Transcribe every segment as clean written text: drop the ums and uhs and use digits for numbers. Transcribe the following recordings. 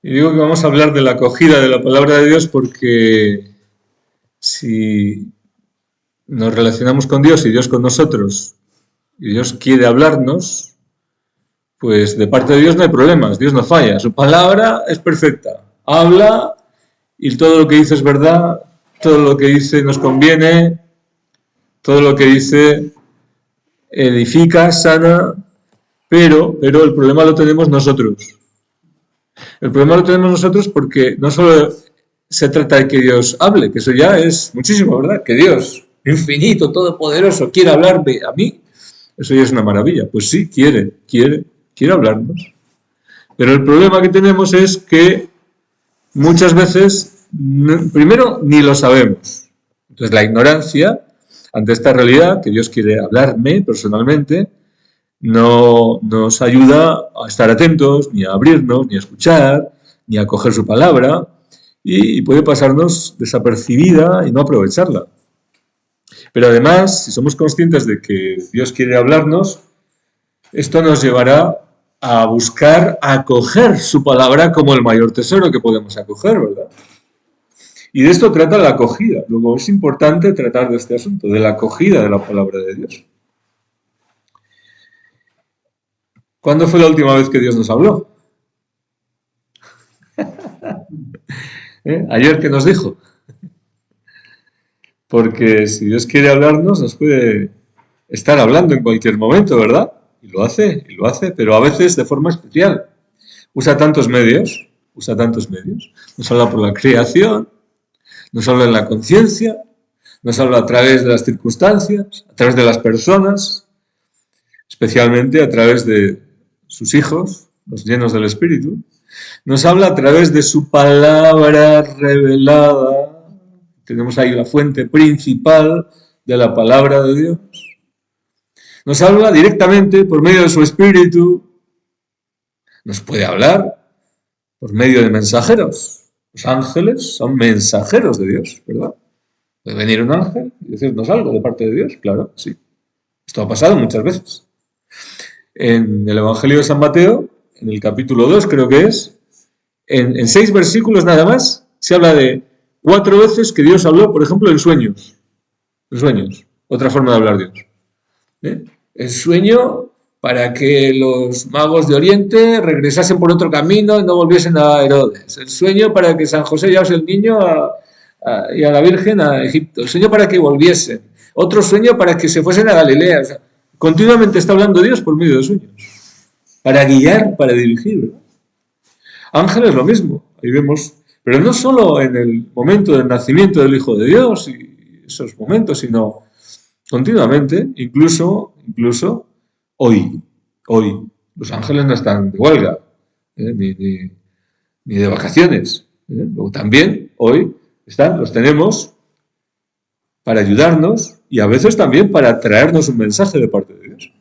Y digo que vamos a hablar de la acogida de la palabra de Dios porque si nos relacionamos con Dios y Dios con nosotros y Dios quiere hablarnos, pues de parte de Dios no hay problemas, Dios no falla, su palabra es perfecta, habla y todo lo que dice es verdad, todo lo que dice nos conviene, todo lo que dice edifica, sana, pero el problema lo tenemos nosotros. El problema lo tenemos nosotros porque no solo se trata de que Dios hable, que eso ya es muchísimo, ¿verdad? Que Dios, infinito, todopoderoso, quiere hablarme a mí. Eso ya es una maravilla. Pues sí, quiere hablarnos. Pero el problema que tenemos es que muchas veces, primero, ni lo sabemos. Entonces, la ignorancia ante esta realidad, que Dios quiere hablarme personalmente, no nos ayuda a estar atentos, ni a abrirnos, ni a escuchar, ni a coger su palabra, y puede pasarnos desapercibida y no aprovecharla. Pero además, si somos conscientes de que Dios quiere hablarnos, esto nos llevará a buscar acoger su palabra como el mayor tesoro que podemos acoger, ¿verdad? Y de esto trata la acogida. Luego es importante tratar de este asunto, de la acogida de la palabra de Dios. ¿Cuándo fue la última vez que Dios nos habló? Ayer, ¿qué nos dijo? Porque si Dios quiere hablarnos, nos puede estar hablando en cualquier momento, ¿verdad? Y lo hace, pero a veces de forma especial. Usa tantos medios. Nos habla por la creación, nos habla en la conciencia, nos habla a través de las circunstancias, a través de las personas, especialmente a través de sus hijos, los llenos del Espíritu. Nos habla a través de su palabra revelada. Tenemos ahí la fuente principal de la palabra de Dios. Nos habla directamente por medio de su Espíritu. Nos puede hablar por medio de mensajeros. Los ángeles son mensajeros de Dios, ¿verdad? Puede venir un ángel y decirnos algo de parte de Dios, claro, sí. Esto ha pasado muchas veces. En el Evangelio de San Mateo, en el capítulo 2 creo que es, en 6 versículos nada más, se habla de 4 veces que Dios habló, por ejemplo, en sueños. En sueños, otra forma de hablar Dios. El sueño para que los magos de Oriente regresasen por otro camino y no volviesen a Herodes. El sueño para que San José llevase el niño y a la Virgen a Egipto. El sueño para que volviesen. Otro sueño para que se fuesen a Galilea. O sea, continuamente está hablando Dios por medio de sueños. Para guiar, para dirigir, ¿verdad? Ángeles lo mismo. Ahí vemos, pero no solo en el momento del nacimiento del Hijo de Dios y esos momentos, sino continuamente, incluso hoy. Los ángeles no están de huelga, ni de vacaciones. Luego también hoy los tenemos para ayudarnos y a veces también para traernos un mensaje de parte de Dios.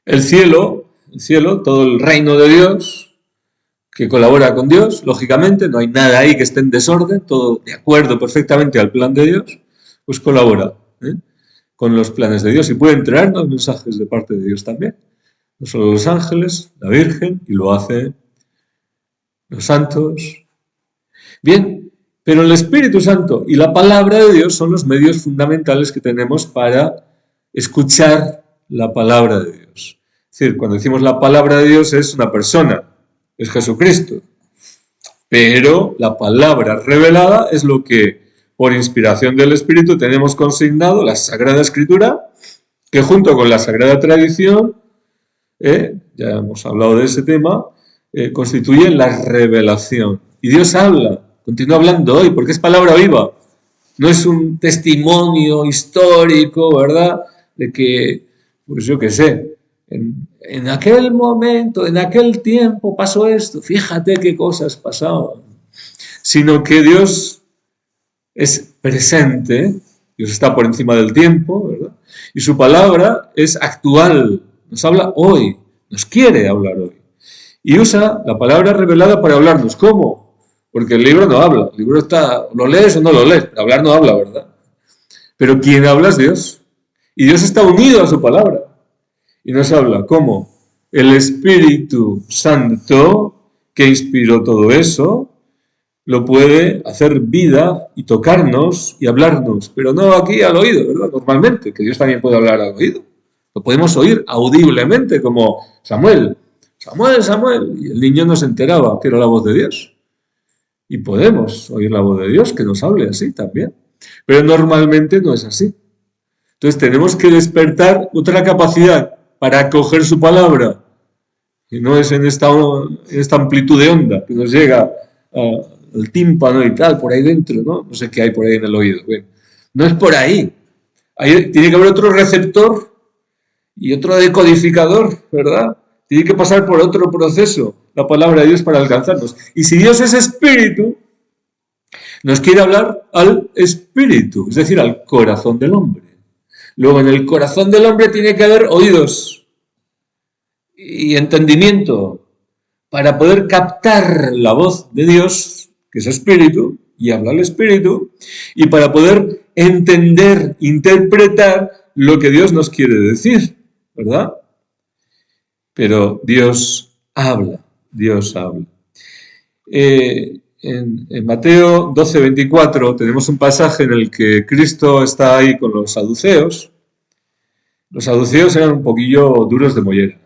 El cielo, todo el reino de Dios, que colabora con Dios, lógicamente, no hay nada ahí que esté en desorden, todo de acuerdo perfectamente al plan de Dios, pues colabora con los planes de Dios y pueden traernos mensajes de parte de Dios también. No solo los ángeles, la Virgen, y lo hacen los santos. Bien, pero el Espíritu Santo y la palabra de Dios son los medios fundamentales que tenemos para escuchar la palabra de Dios. Es decir, cuando decimos la palabra de Dios es una persona, es Jesucristo. Pero la palabra revelada es lo que, por inspiración del Espíritu, tenemos consignado, la Sagrada Escritura, que junto con la Sagrada Tradición, ya hemos hablado de ese tema, constituye la revelación. Y Dios habla, continúa hablando hoy, porque es palabra viva. No es un testimonio histórico, ¿verdad? De que, pues yo qué sé, en aquel momento, en aquel tiempo pasó esto, fíjate qué cosas pasaban. Sino que Dios es presente, Dios está por encima del tiempo, ¿verdad? Y su palabra es actual, nos habla hoy, nos quiere hablar hoy. Y usa la palabra revelada para hablarnos. ¿Cómo? Porque el libro no habla, el libro está, lo lees o no lo lees, pero hablar no habla, ¿verdad? Pero quien habla es Dios. Y Dios está unido a su palabra. Y nos habla, ¿cómo? El Espíritu Santo que inspiró todo eso, lo puede hacer vida y tocarnos y hablarnos, pero no aquí al oído, ¿verdad? Normalmente, que Dios también puede hablar al oído. Lo podemos oír audiblemente, como Samuel, Samuel, Samuel, y el niño no se enteraba que era la voz de Dios. Y podemos oír la voz de Dios que nos hable así también. Pero normalmente no es así. Entonces tenemos que despertar otra capacidad para acoger su palabra. Y no es en esta amplitud de onda que nos llega al tímpano y tal, por ahí dentro, ¿no? No sé qué hay por ahí en el oído. Bueno, no es por ahí. Tiene que haber otro receptor y otro decodificador, ¿verdad? Tiene que pasar por otro proceso la palabra de Dios para alcanzarnos. Y si Dios es espíritu, nos quiere hablar al espíritu, es decir, al corazón del hombre. Luego, en el corazón del hombre tiene que haber oídos y entendimiento para poder captar la voz de Dios, que es espíritu, y habla al espíritu, y para poder entender, interpretar lo que Dios nos quiere decir, ¿verdad? Pero Dios habla, Dios habla. En Mateo 12:24 tenemos un pasaje en el que Cristo está ahí con los saduceos. Los saduceos eran un poquillo duros de mollera.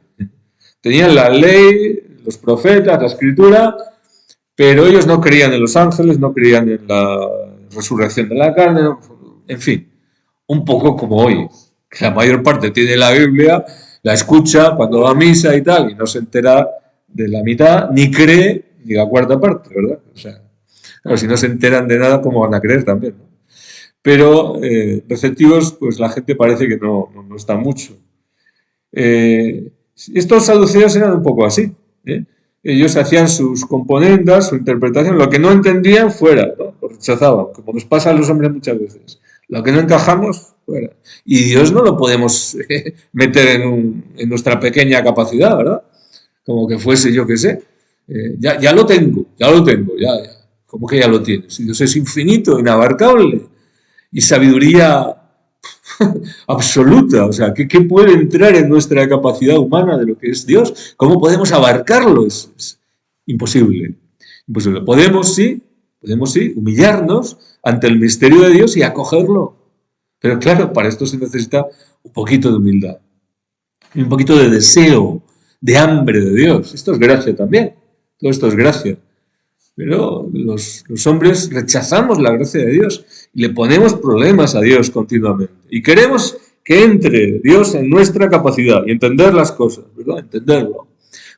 Tenían la ley, los profetas, la escritura, pero ellos no creían en los ángeles, no creían en la resurrección de la carne, en fin, un poco como hoy, que la mayor parte tiene la Biblia, la escucha cuando va a misa y tal, y no se entera de la mitad, ni cree ni la cuarta parte, ¿verdad? O sea, claro, si no se enteran de nada, ¿cómo van a creer también, ¿no? Pero receptivos, pues la gente parece que no está mucho. Estos saduceos eran un poco así, ¿eh? Ellos hacían sus componendas, su interpretación, lo que no entendían fuera, ¿no? Lo rechazaban, como nos pasa a los hombres muchas veces. Lo que no encajamos, fuera. Y Dios no lo podemos meter en nuestra pequeña capacidad, ¿verdad? Como que fuese, yo qué sé. Ya lo tengo, ya. ¿Cómo que ya lo tienes? Dios es infinito, inabarcable. Y sabiduría absoluta, o sea, ¿qué puede entrar en nuestra capacidad humana de lo que es Dios? ¿Cómo podemos abarcarlo? Es imposible, imposible. Podemos sí, humillarnos ante el misterio de Dios y acogerlo. Pero claro, para esto se necesita un poquito de humildad, un poquito de deseo, de hambre de Dios. Esto es gracia también, todo esto es gracia. Pero los hombres rechazamos la gracia de Dios y le ponemos problemas a Dios continuamente. Y queremos que entre Dios en nuestra capacidad y entender las cosas, ¿verdad? Entenderlo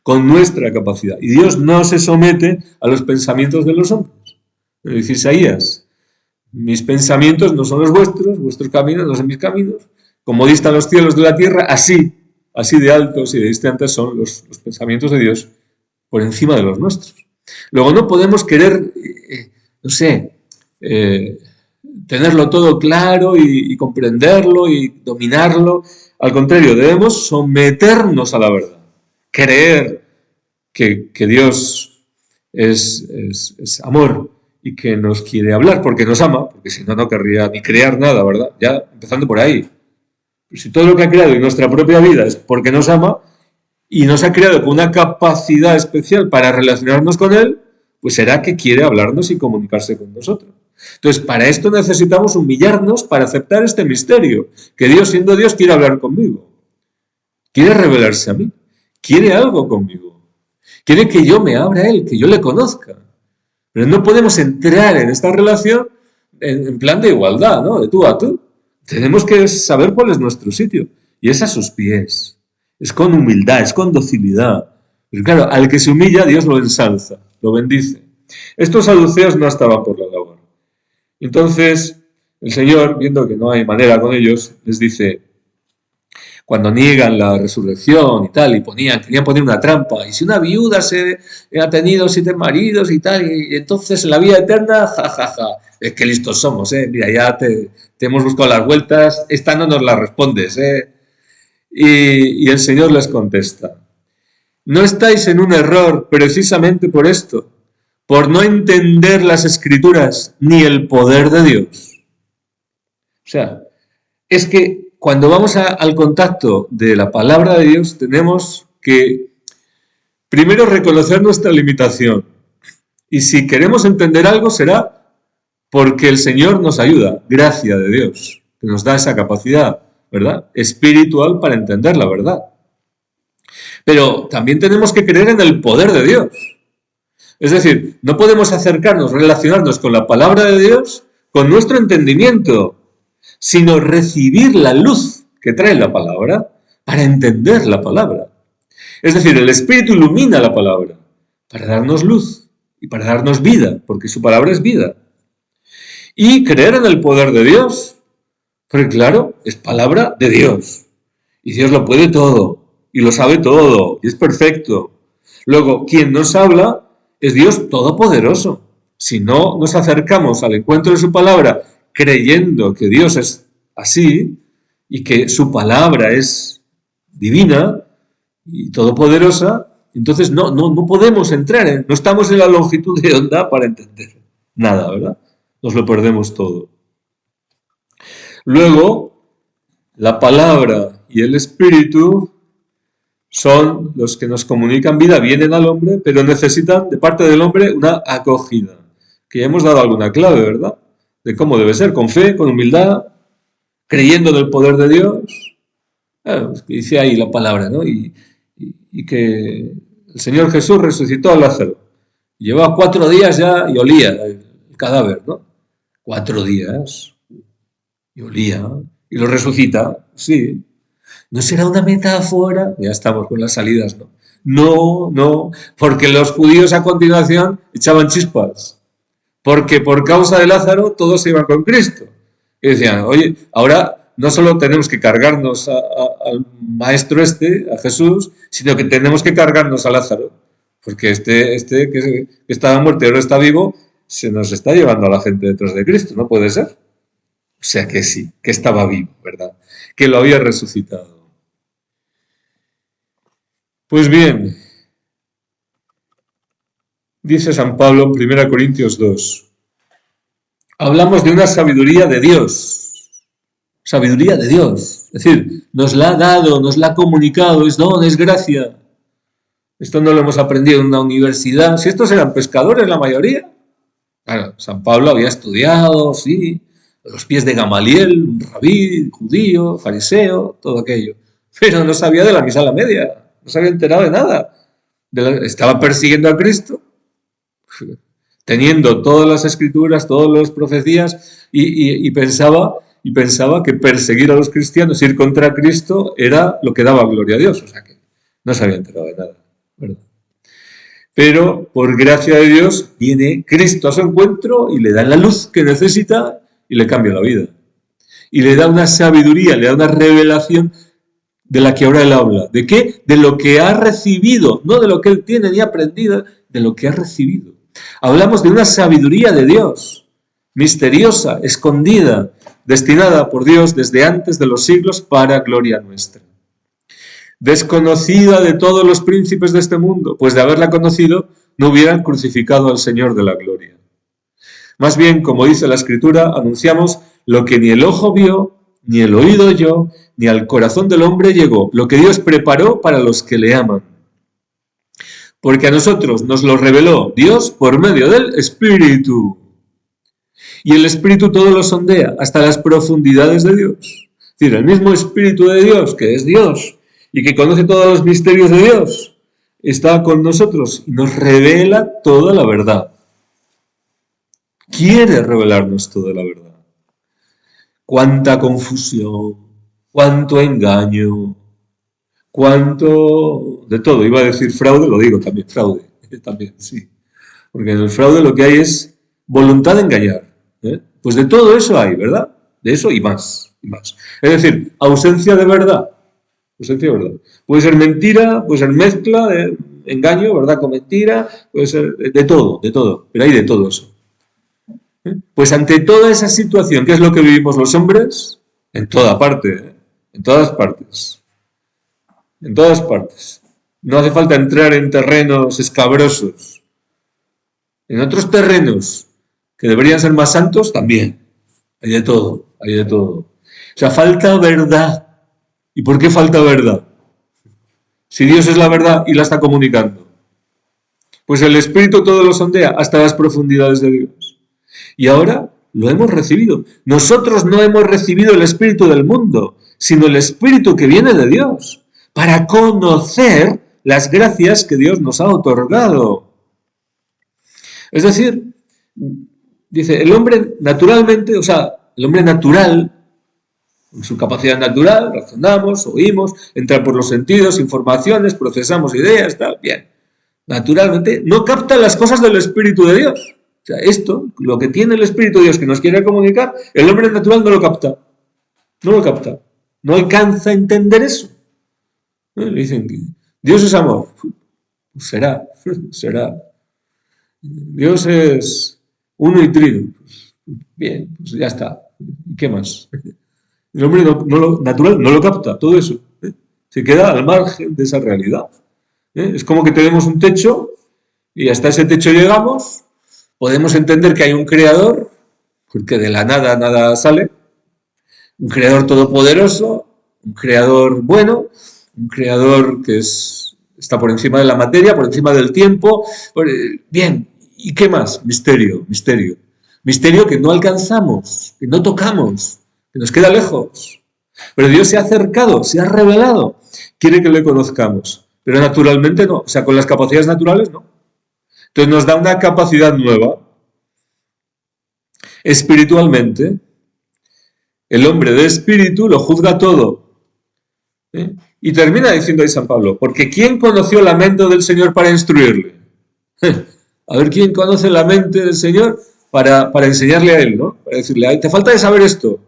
con nuestra capacidad. Y Dios no se somete a los pensamientos de los hombres. Lo dice Isaías: mis pensamientos no son los vuestros caminos no son mis caminos. Como distan los cielos de la tierra, así de altos y de distantes son los pensamientos de Dios por encima de los nuestros. Luego no podemos querer, tenerlo todo claro y comprenderlo y dominarlo. Al contrario, debemos someternos a la verdad. Creer que Dios es amor y que nos quiere hablar porque nos ama, porque si no, no querría ni crear nada, ¿verdad? Ya empezando por ahí. Pero si todo lo que ha creado en nuestra propia vida es porque nos ama, y nos ha creado con una capacidad especial para relacionarnos con Él, pues será que quiere hablarnos y comunicarse con nosotros. Entonces, para esto necesitamos humillarnos para aceptar este misterio, que Dios, siendo Dios, quiere hablar conmigo, quiere revelarse a mí, quiere algo conmigo, quiere que yo me abra a Él, que yo le conozca. Pero no podemos entrar en esta relación en plan de igualdad, ¿no? De tú a tú. Tenemos que saber cuál es nuestro sitio, y es a sus pies. Es con humildad, es con docilidad. Pero claro, al que se humilla, Dios lo ensalza, lo bendice. Estos saduceos no estaban por la labor. Entonces, el Señor, viendo que no hay manera con ellos, les dice, cuando niegan la resurrección y tal, y querían poner una trampa, y si una viuda ha tenido 7 maridos y tal, y entonces en la vida eterna, jajaja, es que listos somos, mira, ya te hemos buscado las vueltas, esta no nos la respondes, Y el Señor les contesta, no estáis en un error precisamente por esto, por no entender las Escrituras ni el poder de Dios. O sea, es que cuando vamos al contacto de la palabra de Dios tenemos que Primero, reconocer nuestra limitación. Y si queremos entender algo, será porque el Señor nos ayuda, gracia de Dios, que nos da esa capacidad, ¿verdad?, espiritual para entender la verdad. Pero también tenemos que creer en el poder de Dios. Es decir, no podemos acercarnos, relacionarnos con la palabra de Dios con nuestro entendimiento, sino recibir la luz que trae la palabra para entender la palabra. Es decir, el Espíritu ilumina la palabra para darnos luz y para darnos vida, porque su palabra es vida. Y creer en el poder de Dios, porque claro, es palabra de Dios. Y Dios lo puede todo, y lo sabe todo, y es perfecto. Luego, quien nos habla es Dios todopoderoso. Si no nos acercamos al encuentro de su palabra creyendo que Dios es así y que su palabra es divina y todopoderosa, entonces no podemos entrar, no estamos en la longitud de onda para entender nada, ¿verdad? Nos lo perdemos todo. Luego, la palabra y el Espíritu son los que nos comunican vida, vienen al hombre, pero necesitan de parte del hombre una acogida, que ya hemos dado alguna clave, ¿verdad?, de cómo debe ser, con fe, con humildad, creyendo en el poder de Dios. Claro, es que dice ahí la palabra, ¿no? Y que el Señor Jesús resucitó a Lázaro. Llevaba 4 días ya y olía el cadáver, ¿no? 4 días y olía, y lo resucita, sí. ¿No será una metáfora? Ya estamos con las salidas, ¿no? No, porque los judíos a continuación echaban chispas, porque por causa de Lázaro todos se iban con Cristo. Y decían, oye, ahora no solo tenemos que cargarnos al maestro a Jesús, sino que tenemos que cargarnos a Lázaro, porque este que estaba muerto y ahora está vivo, se nos está llevando a la gente detrás de Cristo, ¿no puede ser? O sea que sí, que estaba vivo, ¿verdad?, que lo había resucitado. Pues bien, dice San Pablo en 1 Corintios 2, hablamos de una sabiduría de Dios, es decir, nos la ha dado, nos la ha comunicado, es don, es gracia. Esto no lo hemos aprendido en una universidad, si estos eran pescadores la mayoría. Claro, San Pablo había estudiado, sí, a los pies de Gamaliel, un rabí, judío, fariseo, todo aquello, pero no sabía de la misa a la media. No se había enterado de nada. Estaba persiguiendo a Cristo, teniendo todas las escrituras, todas las profecías, y pensaba que perseguir a los cristianos, ir contra Cristo, era lo que daba gloria a Dios. O sea que no se había enterado de nada, ¿verdad? Pero por gracia de Dios viene Cristo a su encuentro y le da la luz que necesita y le cambia la vida. Y le da una sabiduría, le da una revelación de la que ahora él habla. ¿De qué? De lo que ha recibido, no de lo que él tiene ni aprendido, de lo que ha recibido. Hablamos de una sabiduría de Dios, misteriosa, escondida, destinada por Dios desde antes de los siglos para gloria nuestra. Desconocida de todos los príncipes de este mundo, pues de haberla conocido no hubieran crucificado al Señor de la gloria. Más bien, como dice la Escritura, anunciamos lo que ni el ojo vio, ni el oído oyó, ni al corazón del hombre llegó, lo que Dios preparó para los que le aman. Porque a nosotros nos lo reveló Dios por medio del Espíritu. Y el Espíritu todo lo sondea, hasta las profundidades de Dios. Es decir, el mismo Espíritu de Dios, que es Dios, y que conoce todos los misterios de Dios, está con nosotros y nos revela toda la verdad. Quiere revelarnos toda la verdad. Cuánta confusión, cuánto engaño, cuánto de todo. Iba a decir fraude, lo digo también, fraude, también, sí. Porque en el fraude lo que hay es voluntad de engañar. Pues de todo eso hay, ¿verdad? De eso y más, y más. Es decir, ausencia de verdad. Ausencia de verdad. Puede ser mentira, puede ser mezcla de engaño, ¿verdad? Con mentira, puede ser de todo, pero hay de todo eso. Pues ante toda esa situación, ¿qué es lo que vivimos los hombres? En toda parte, en todas partes. En todas partes. No hace falta entrar en terrenos escabrosos. En otros terrenos que deberían ser más santos, también. Hay de todo, hay de todo. O sea, falta verdad. ¿Y por qué falta verdad? Si Dios es la verdad y la está comunicando. Pues el Espíritu todo lo sondea hasta las profundidades de Dios. Y ahora lo hemos recibido. Nosotros no hemos recibido el Espíritu del mundo, sino el Espíritu que viene de Dios, para conocer las gracias que Dios nos ha otorgado. Es decir, dice, el hombre naturalmente, o sea, el hombre natural, en su capacidad natural, razonamos, oímos, entra por los sentidos, informaciones, procesamos ideas, tal, bien. Naturalmente no capta las cosas del Espíritu de Dios. O sea, esto, lo que tiene el Espíritu de Dios que nos quiere comunicar, el hombre natural no lo capta. No lo capta. No alcanza a entender eso. Le dicen que Dios es amor. Pues será. Dios es uno y trino. Pues bien, pues ya está. ¿Y qué más? El hombre natural no lo capta, todo eso. Se queda al margen de esa realidad. Es como que tenemos un techo y hasta ese techo llegamos. Podemos entender que hay un creador, porque de la nada sale. Un creador todopoderoso, un creador bueno, un creador que está por encima de la materia, por encima del tiempo. Bien, ¿y qué más? Misterio. Misterio que no alcanzamos, que no tocamos, que nos queda lejos. Pero Dios se ha acercado, se ha revelado, quiere que le conozcamos. Pero naturalmente no, o sea, con las capacidades naturales no. Entonces nos da una capacidad nueva. Espiritualmente, el hombre de espíritu lo juzga todo. Y termina diciendo ahí San Pablo, porque ¿quién conoció la mente del Señor para instruirle? A ver, ¿quién conoce la mente del Señor para enseñarle a él, ¿no? Para decirle, ay, te falta de saber esto.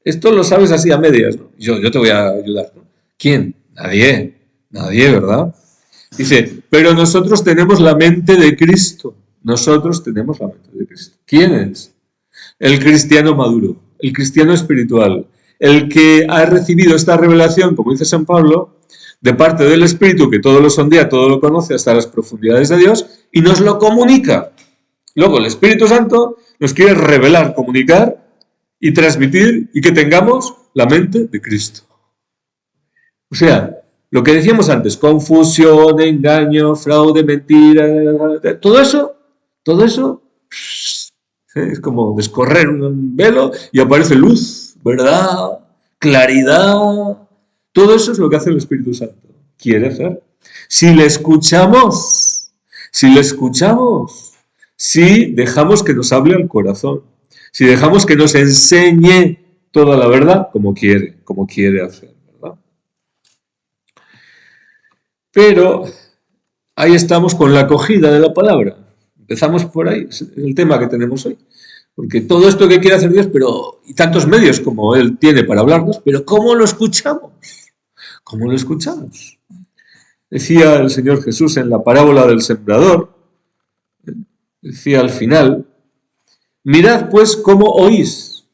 Esto lo sabes así a medias, ¿no? Yo te voy a ayudar, ¿no? ¿Quién? Nadie, ¿verdad? Dice, pero nosotros tenemos la mente de Cristo. Nosotros tenemos la mente de Cristo. ¿Quién es? El cristiano maduro, el cristiano espiritual, el que ha recibido esta revelación, como dice San Pablo, de parte del Espíritu que todo lo sondea, todo lo conoce hasta las profundidades de Dios y nos lo comunica. Luego el Espíritu Santo nos quiere revelar, comunicar y transmitir y que tengamos la mente de Cristo. O sea, lo que decíamos antes, confusión, engaño, fraude, mentira, todo eso es como descorrer un velo y aparece luz, verdad, claridad. Todo eso es lo que hace el Espíritu Santo. Quiere hacer. Si le escuchamos, si dejamos que nos hable al corazón, si dejamos que nos enseñe toda la verdad como quiere hacer, ¿verdad? Pero ahí estamos con la acogida de la palabra. Empezamos por ahí, es el tema que tenemos hoy. Porque todo esto que quiere hacer Dios, y tantos medios como Él tiene para hablarnos, pero ¿cómo lo escuchamos? ¿Cómo lo escuchamos? Decía el Señor Jesús en la parábola del sembrador, decía al final, mirad pues cómo oís.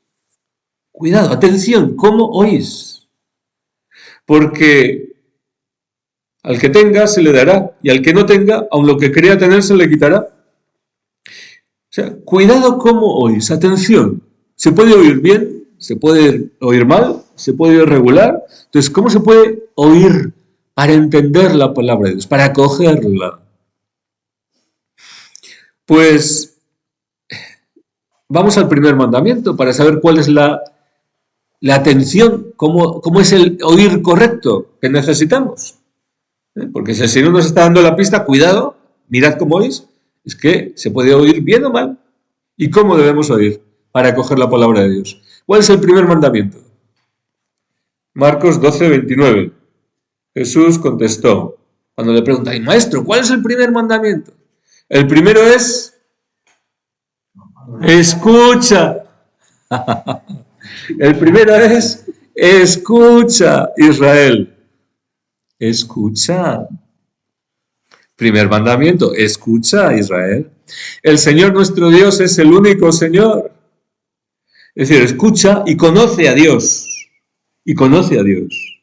Cuidado, atención, cómo oís. Porque al que tenga se le dará, y al que no tenga, aun lo que crea tener se le quitará. O sea, cuidado cómo oís, atención. Se puede oír bien, se puede oír mal, se puede oír regular. Entonces, ¿cómo se puede oír para entender la palabra de Dios, para acogerla? Pues vamos al primer mandamiento para saber cuál es la atención, cómo es el oír correcto que necesitamos. Porque si el Señor nos está dando la pista, cuidado, mirad cómo oís, es que se puede oír bien o mal. ¿Y cómo debemos oír para acoger la palabra de Dios? ¿Cuál es el primer mandamiento? Marcos 12, 29. Jesús contestó, cuando le preguntan, maestro, ¿cuál es el primer mandamiento? El primero es, escucha. El primero es, escucha, Israel. Escucha. Primer mandamiento, escucha, Israel. El Señor nuestro Dios es el único Señor. Es decir, escucha y conoce a Dios. Y conoce a Dios.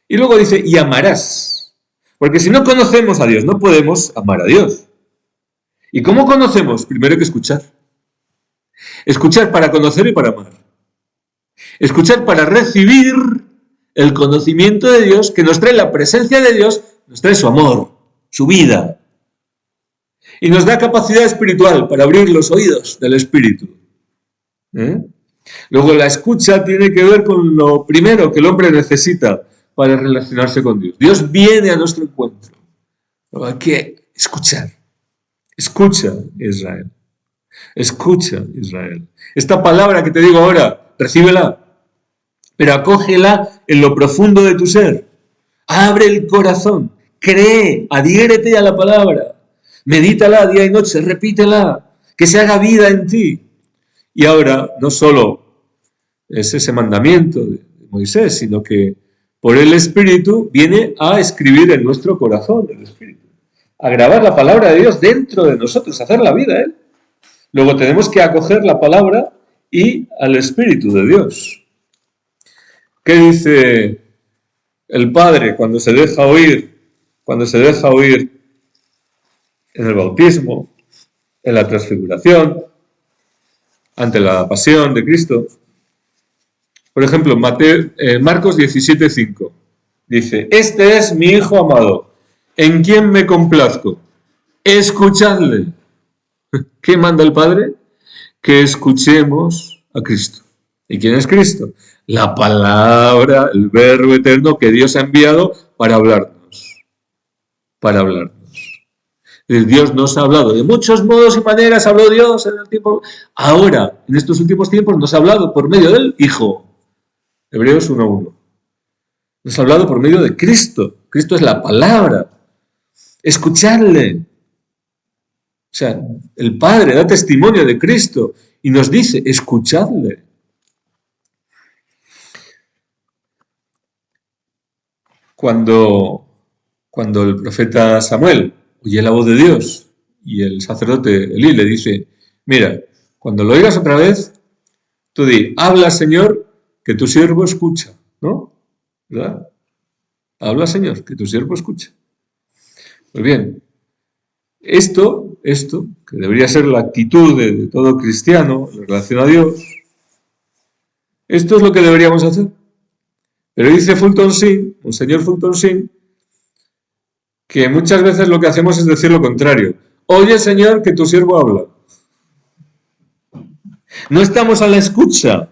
Y luego dice, y amarás. Porque si no conocemos a Dios, no podemos amar a Dios. ¿Y cómo conocemos? Primero hay que escuchar. Escuchar para conocer y para amar. Escuchar para recibir el conocimiento de Dios, que nos trae la presencia de Dios, nos trae su amor, su vida. Y nos da capacidad espiritual para abrir los oídos del Espíritu. Luego la escucha tiene que ver con lo primero que el hombre necesita para relacionarse con Dios. Dios viene a nuestro encuentro. Pero hay que escuchar. Escucha, Israel. Escucha, Israel. Esta palabra que te digo ahora, recíbela, pero acógela en lo profundo de tu ser. Abre el corazón, cree, adhiérete a la palabra, medítala día y noche, repítela, que se haga vida en ti. Y ahora, no solo es ese mandamiento de Moisés, sino que por el Espíritu viene a escribir en nuestro corazón el Espíritu, a grabar la palabra de Dios dentro de nosotros, a hacer la vida, ¿eh? Luego tenemos que acoger la palabra y al Espíritu de Dios. ¿Qué dice el Padre cuando se deja oír? Cuando se deja oír en el bautismo, en la transfiguración, ante la pasión de Cristo. Por ejemplo, Marcos 17:5 dice: este es mi Hijo amado, en quien me complazco. Escuchadle. ¿Qué manda el Padre? Que escuchemos a Cristo. ¿Y quién es Cristo? La palabra, el verbo eterno que Dios ha enviado para hablarnos. Para hablarnos. Dios nos ha hablado de muchos modos y maneras, habló Dios en el tiempo. Ahora, en estos últimos tiempos, nos ha hablado por medio del Hijo. Hebreos 1:1. Nos ha hablado por medio de Cristo. Cristo es la palabra. Escuchadle. O sea, el Padre da testimonio de Cristo y nos dice, escuchadle. Cuando el profeta Samuel oye la voz de Dios y el sacerdote Elí le dice, mira, cuando lo oigas otra vez, tú di, habla, Señor, que tu siervo escucha, ¿no? ¿Verdad? Habla, Señor, que tu siervo escucha. Pues bien, esto, que debería ser la actitud de todo cristiano en relación a Dios, esto es lo que deberíamos hacer. Pero dice Fulton Sheen, Monseñor Fulton Sheen, que muchas veces lo que hacemos es decir lo contrario. Oye, Señor, que tu siervo habla. No estamos a la escucha,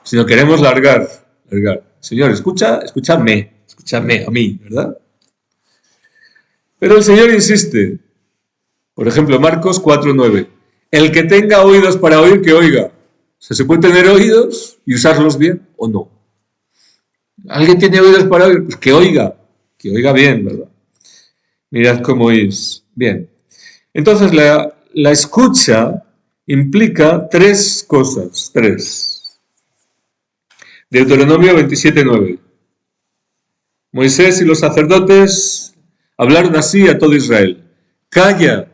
sino queremos largar. Señor, escúchame a mí, ¿verdad? Pero el Señor insiste. Por ejemplo, Marcos 4:9. El que tenga oídos para oír, que oiga. O sea, ¿se puede tener oídos y usarlos bien o no? ¿Alguien tiene oídos para oír? Pues que oiga bien, ¿verdad? Mirad cómo oís. Bien. Entonces, la escucha implica tres cosas. Deuteronomio 27:9. Moisés y los sacerdotes hablaron así a todo Israel. Calla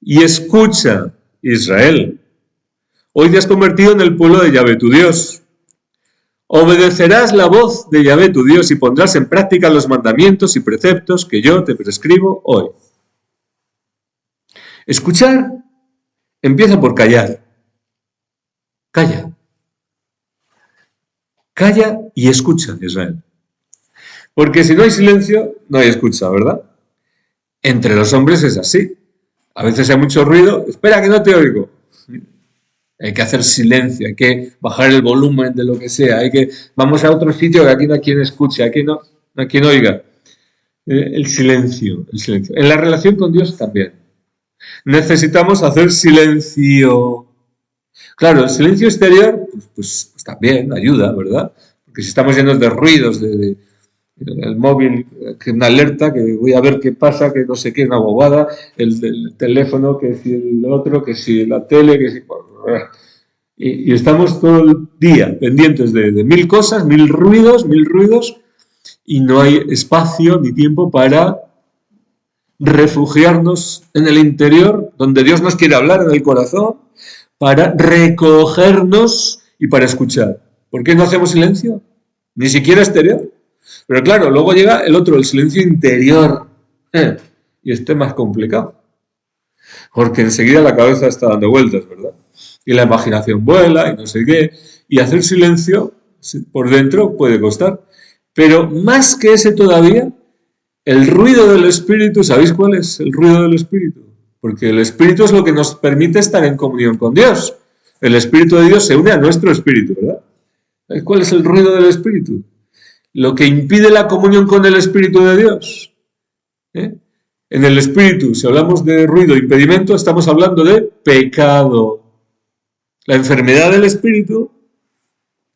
y escucha, Israel. Hoy te has convertido en el pueblo de Yahvé tu Dios. Obedecerás la voz de Yahvé tu Dios y pondrás en práctica los mandamientos y preceptos que yo te prescribo hoy. Escuchar empieza por callar. Calla. Calla y escucha, Israel. Porque si no hay silencio, no hay escucha, ¿verdad? Entre los hombres es así. A veces hay mucho ruido. Espera que no te oigo. Hay que hacer silencio, hay que bajar el volumen de lo que sea. Vamos a otro sitio que aquí no hay quien escuche, aquí no hay quien oiga. El silencio. En la relación con Dios también. Necesitamos hacer silencio. Claro, el silencio exterior, pues también ayuda, ¿verdad? Porque si estamos llenos de ruidos, el móvil, que una alerta, que voy a ver qué pasa, que no sé qué, una bobada, el teléfono, que si el otro, que si la tele, que si... Y estamos todo el día pendientes de mil cosas, mil ruidos, y no hay espacio ni tiempo para refugiarnos en el interior, donde Dios nos quiere hablar, en el corazón, para recogernos y para escuchar. ¿Por qué no hacemos silencio? Ni siquiera exterior. Pero claro, luego llega el silencio interior. Y este es más complicado. Porque enseguida la cabeza está dando vueltas, ¿verdad? Y la imaginación vuela y no sé qué. Y hacer silencio por dentro puede costar. Pero más que ese todavía, el ruido del espíritu, ¿sabéis cuál es el ruido del espíritu? porque el Espíritu es lo que nos permite estar en comunión con Dios. El Espíritu de Dios se une a nuestro espíritu, ¿verdad? ¿Cuál es el ruido del Espíritu? Lo que impide la comunión con el Espíritu de Dios. En el Espíritu, si hablamos de ruido, impedimento, estamos hablando de pecado. La enfermedad del Espíritu,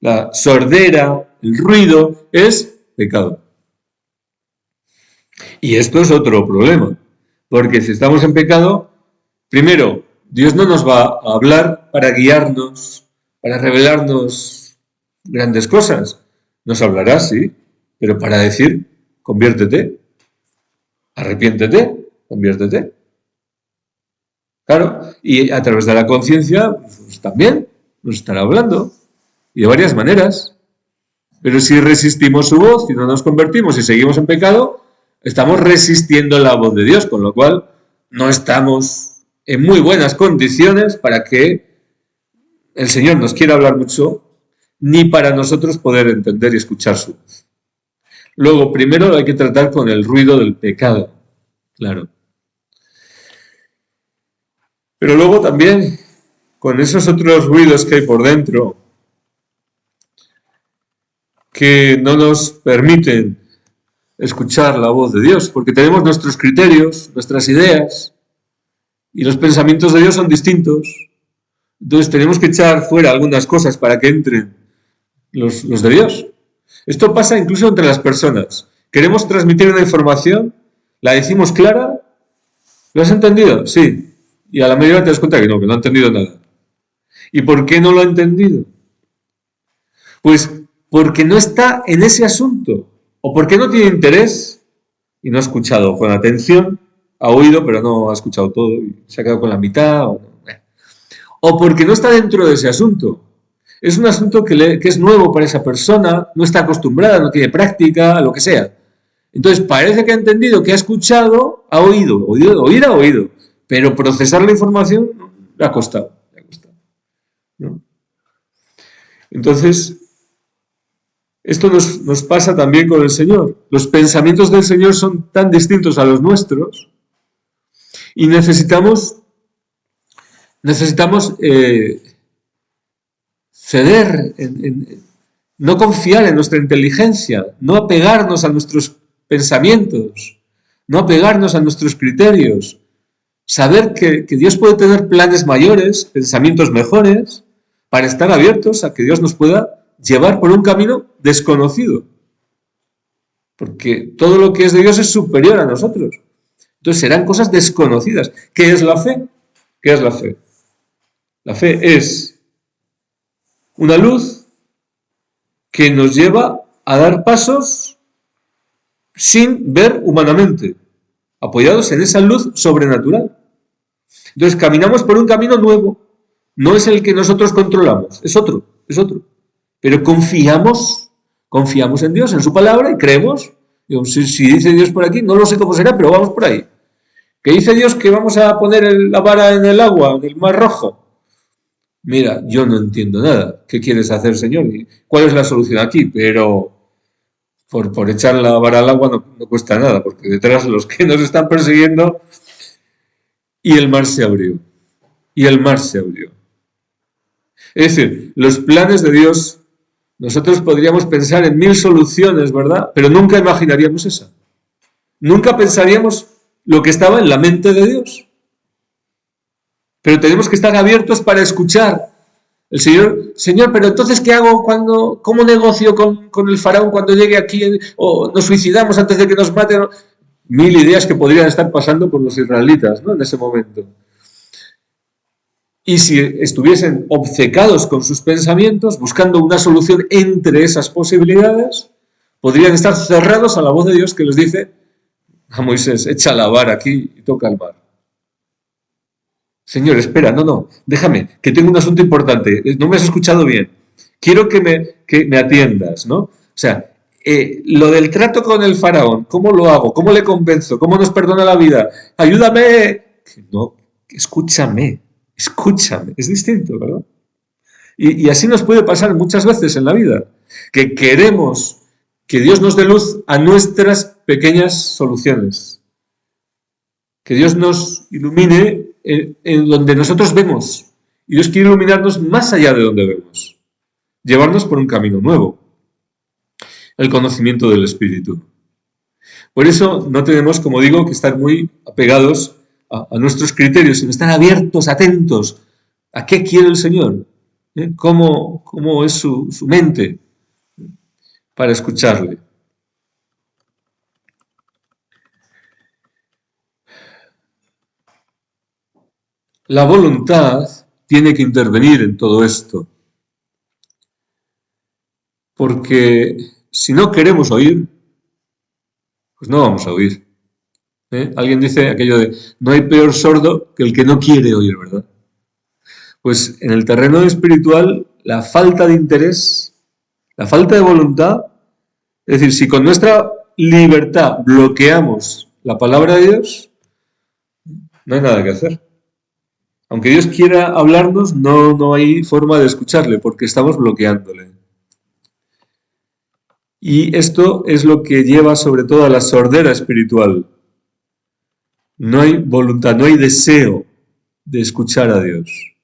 la sordera, el ruido, es pecado. Y esto es otro problema, porque si estamos en pecado, primero, Dios no nos va a hablar para guiarnos, para revelarnos grandes cosas. Nos hablará, sí, pero para decir, conviértete, arrepiéntete, conviértete. Claro, y a través de la conciencia, pues también nos estará hablando, y de varias maneras. Pero si resistimos su voz y no nos convertimos y seguimos en pecado, estamos resistiendo la voz de Dios, con lo cual no estamos en muy buenas condiciones para que el Señor nos quiera hablar mucho, ni para nosotros poder entender y escuchar su voz. Luego, primero hay que tratar con el ruido del pecado, claro. Pero luego también, con esos otros ruidos que hay por dentro, que no nos permiten escuchar la voz de Dios, porque tenemos nuestros criterios, nuestras ideas, y los pensamientos de Dios son distintos. Entonces tenemos que echar fuera algunas cosas para que entren los de Dios. Esto pasa incluso entre las personas. Queremos transmitir una información, la decimos clara, ¿lo has entendido? Sí. Y a la mayoría te das cuenta que no ha entendido nada. ¿Y por qué no lo ha entendido? Pues porque no está en ese asunto, o porque no tiene interés y no ha escuchado con atención, ha oído pero no ha escuchado todo y se ha quedado con la mitad, o porque no está dentro de ese asunto. Es un asunto que es nuevo para esa persona, no está acostumbrada, no tiene práctica, lo que sea. Entonces parece que ha entendido, que ha escuchado, ha oído, oír ha oído, pero procesar la información le ha costado. ¿No? Entonces, esto nos pasa también con el Señor. Los pensamientos del Señor son tan distintos a los nuestros y necesitamos ceder, no confiar en nuestra inteligencia, no apegarnos a nuestros pensamientos, no apegarnos a nuestros criterios. Saber que Dios puede tener planes mayores, pensamientos mejores, para estar abiertos a que Dios nos pueda llevar por un camino desconocido. Porque todo lo que es de Dios es superior a nosotros. Entonces serán cosas desconocidas. ¿Qué es la fe? ¿Qué es la fe? La fe es una luz que nos lleva a dar pasos sin ver humanamente, apoyados en esa luz sobrenatural. Entonces caminamos por un camino nuevo. No es el que nosotros controlamos, es otro. Pero confiamos en Dios, en su palabra y creemos. Digo, si dice Dios por aquí, no lo sé cómo será, pero vamos por ahí. ¿Que dice Dios que vamos a poner la vara en el agua, en el Mar Rojo? Mira, yo no entiendo nada. ¿Qué quieres hacer, Señor? ¿Cuál es la solución aquí? Pero por echar la vara al agua no cuesta nada, porque detrás los que nos están persiguiendo, y el mar se abrió. Es decir, los planes de Dios, nosotros podríamos pensar en 1000 soluciones, ¿verdad? Pero nunca imaginaríamos esa. Nunca pensaríamos lo que estaba en la mente de Dios. Pero tenemos que estar abiertos para escuchar. El Señor, pero entonces, ¿qué hago cómo negocio con el faraón cuando llegue aquí? ¿O nos suicidamos antes de que nos maten? 1000 ideas que podrían estar pasando por los israelitas, ¿no? En ese momento. Y si estuviesen obcecados con sus pensamientos, buscando una solución entre esas posibilidades, podrían estar cerrados a la voz de Dios que les dice a Moisés, echa la vara aquí y toca el mar. Señor, espera, no, déjame, que tengo un asunto importante, no me has escuchado bien. Quiero que me atiendas, ¿no? O sea, lo del trato con el faraón, ¿cómo lo hago? ¿Cómo le convenzo? ¿Cómo nos perdona la vida? ¡Ayúdame! No, escúchame, es distinto, ¿verdad? Y así nos puede pasar muchas veces en la vida, que queremos que Dios nos dé luz a nuestras pequeñas soluciones. Que Dios nos ilumine en donde nosotros vemos. Y Dios quiere iluminarnos más allá de donde vemos. Llevarnos por un camino nuevo. El conocimiento del Espíritu. Por eso no tenemos, como digo, que estar muy apegados a nuestros criterios, sino estar abiertos, atentos a qué quiere el Señor, cómo es su mente para escucharle. La voluntad tiene que intervenir en todo esto, porque si no queremos oír, pues no vamos a oír. Alguien dice aquello de, no hay peor sordo que el que no quiere oír, ¿verdad? Pues en el terreno espiritual, la falta de interés, la falta de voluntad, es decir, si con nuestra libertad bloqueamos la palabra de Dios, no hay nada que hacer. Aunque Dios quiera hablarnos, no hay forma de escucharle, porque estamos bloqueándole. Y esto es lo que lleva sobre todo a la sordera espiritual. No hay voluntad, no hay deseo de escuchar a Dios.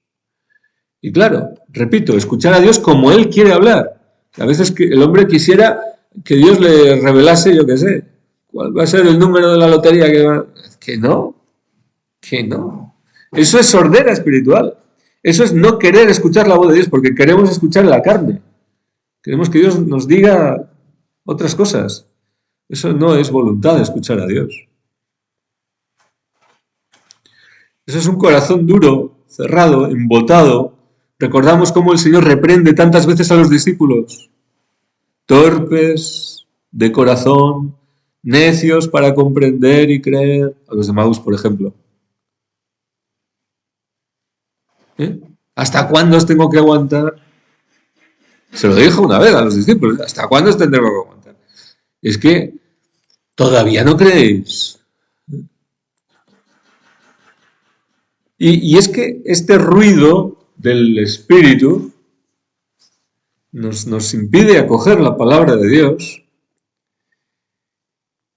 Y claro, repito, escuchar a Dios como Él quiere hablar. A veces que el hombre quisiera que Dios le revelase, yo qué sé, cuál va a ser el número de la lotería que va... Que no. Eso es sordera espiritual. Eso es no querer escuchar la voz de Dios, porque queremos escuchar la carne. Queremos que Dios nos diga otras cosas. Eso no es voluntad de escuchar a Dios. Eso es un corazón duro, cerrado, embotado. Recordamos cómo el Señor reprende tantas veces a los discípulos. Torpes de corazón, necios para comprender y creer. A los de Maús, por ejemplo. ¿Hasta cuándo os tengo que aguantar? Se lo dijo una vez a los discípulos. ¿Hasta cuándo os tendremos que aguantar? Es que todavía no creéis. Y es que este ruido del Espíritu nos impide acoger la palabra de Dios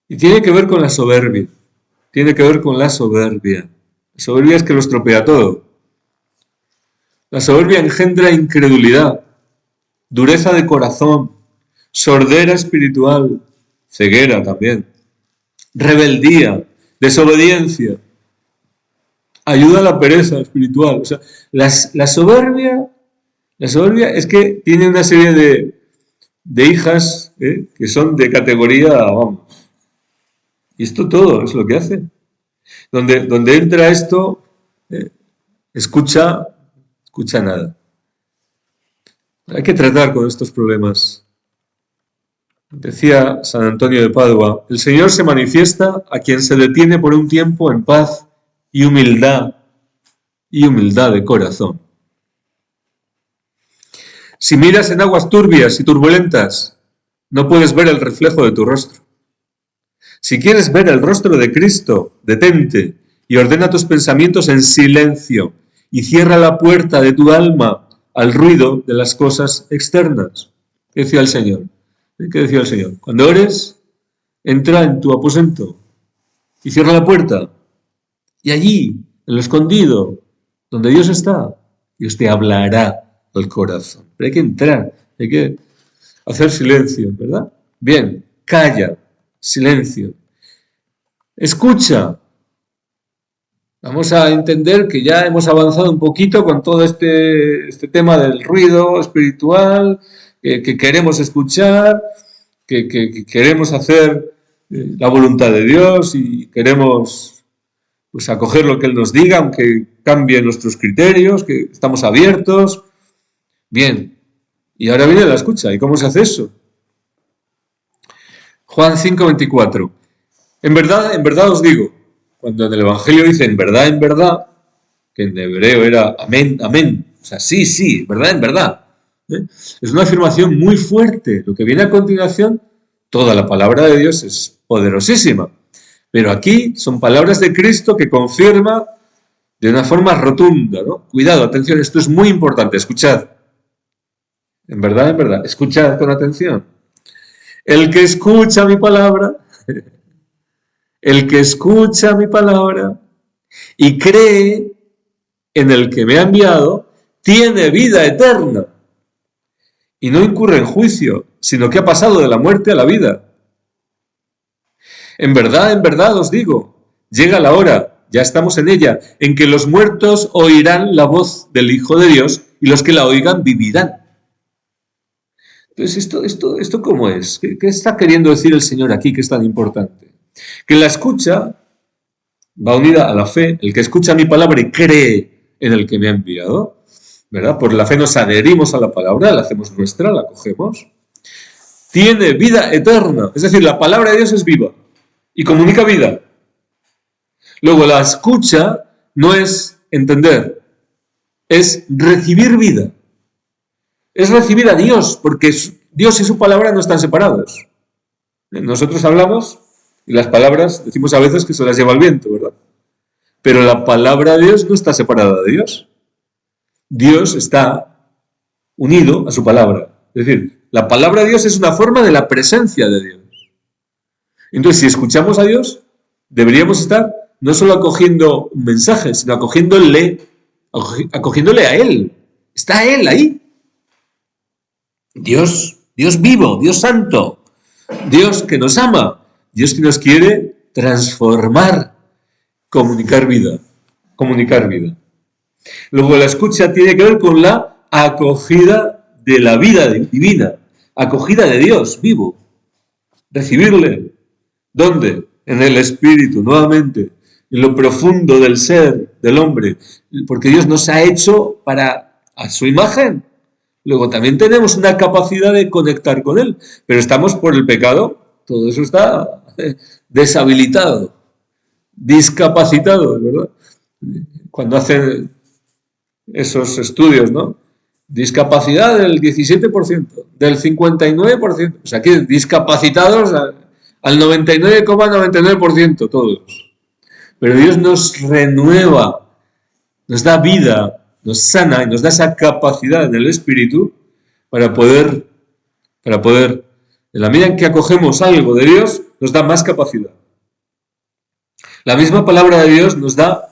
y tiene que ver con la soberbia. Tiene que ver con la soberbia. La soberbia es que lo estropea todo. La soberbia engendra incredulidad, dureza de corazón, sordera espiritual, ceguera también, rebeldía, desobediencia, ayuda a la pereza espiritual. O sea, la soberbia es que tiene una serie de hijas que son de categoría, vamos. Y esto todo es lo que hace. Donde entra esto, escucha nada. Hay que tratar con estos problemas. Decía San Antonio de Padua, el Señor se manifiesta a quien se detiene por un tiempo en paz y humildad de corazón. Si miras en aguas turbias y turbulentas, no puedes ver el reflejo de tu rostro. Si quieres ver el rostro de Cristo, detente y ordena tus pensamientos en silencio y cierra la puerta de tu alma al ruido de las cosas externas. ¿Qué decía el Señor? ¿Qué decía el Señor? Cuando ores, entra en tu aposento y cierra la puerta. Y allí, en lo escondido, donde Dios está, Dios te hablará al corazón. Pero hay que entrar, hay que hacer silencio, ¿verdad? Bien, calla, silencio. Escucha. Vamos a entender que ya hemos avanzado un poquito con todo este tema del ruido espiritual, que queremos escuchar, que queremos hacer la voluntad de Dios y queremos pues acoger lo que Él nos diga, aunque cambie nuestros criterios, que estamos abiertos. Bien, y ahora viene la escucha. ¿Y cómo se hace eso? Juan 5:24. En verdad os digo, cuando en el Evangelio dice en verdad, que en hebreo era amén, amén, o sea, sí, verdad, en verdad. Es una afirmación muy fuerte. Lo que viene a continuación, toda la palabra de Dios es poderosísima. Pero aquí son palabras de Cristo que confirma de una forma rotunda, ¿no? Cuidado, atención, esto es muy importante, escuchad. En verdad, escuchad con atención. El que escucha mi palabra El que escucha mi palabra y cree en el que me ha enviado, tiene vida eterna. Y no incurre en juicio, sino que ha pasado de la muerte a la vida. En verdad os digo, llega la hora, ya estamos en ella, en que los muertos oirán la voz del Hijo de Dios y los que la oigan vivirán. Entonces, ¿esto cómo es? ¿Qué está queriendo decir el Señor aquí que es tan importante? Que la escucha va unida a la fe. El que escucha mi palabra y cree en el que me ha enviado, ¿verdad? Por la fe nos adherimos a la palabra, la hacemos nuestra, la cogemos. Tiene vida eterna. Es decir, la palabra de Dios es viva y comunica vida. Luego, la escucha no es entender, es recibir vida. Es recibir a Dios, porque Dios y su palabra no están separados. Nosotros hablamos y las palabras decimos a veces que se las lleva el viento, ¿verdad? Pero la palabra de Dios no está separada de Dios. Dios está unido a su palabra. Es decir, la palabra de Dios es una forma de la presencia de Dios. Entonces, si escuchamos a Dios, deberíamos estar no solo acogiendo un mensaje, sino acogiéndole a Él. Está Él ahí. Dios vivo, Dios santo, Dios que nos ama, Dios que nos quiere transformar, comunicar vida. Luego la escucha tiene que ver con la acogida de la vida divina, acogida de Dios vivo, recibirle. ¿Dónde? En el espíritu, nuevamente, en lo profundo del ser, del hombre, porque Dios nos ha hecho a su imagen. Luego también tenemos una capacidad de conectar con Él, pero estamos por el pecado, todo eso está deshabilitado, discapacitado, ¿verdad? Cuando hacen esos estudios, ¿no? Discapacidad del 17%, del 59%, o sea que discapacitados al 99,99% todos. Pero Dios nos renueva, nos da vida, nos sana y nos da esa capacidad en el espíritu para poder, en la medida en que acogemos algo de Dios, nos da más capacidad. La misma palabra de Dios nos da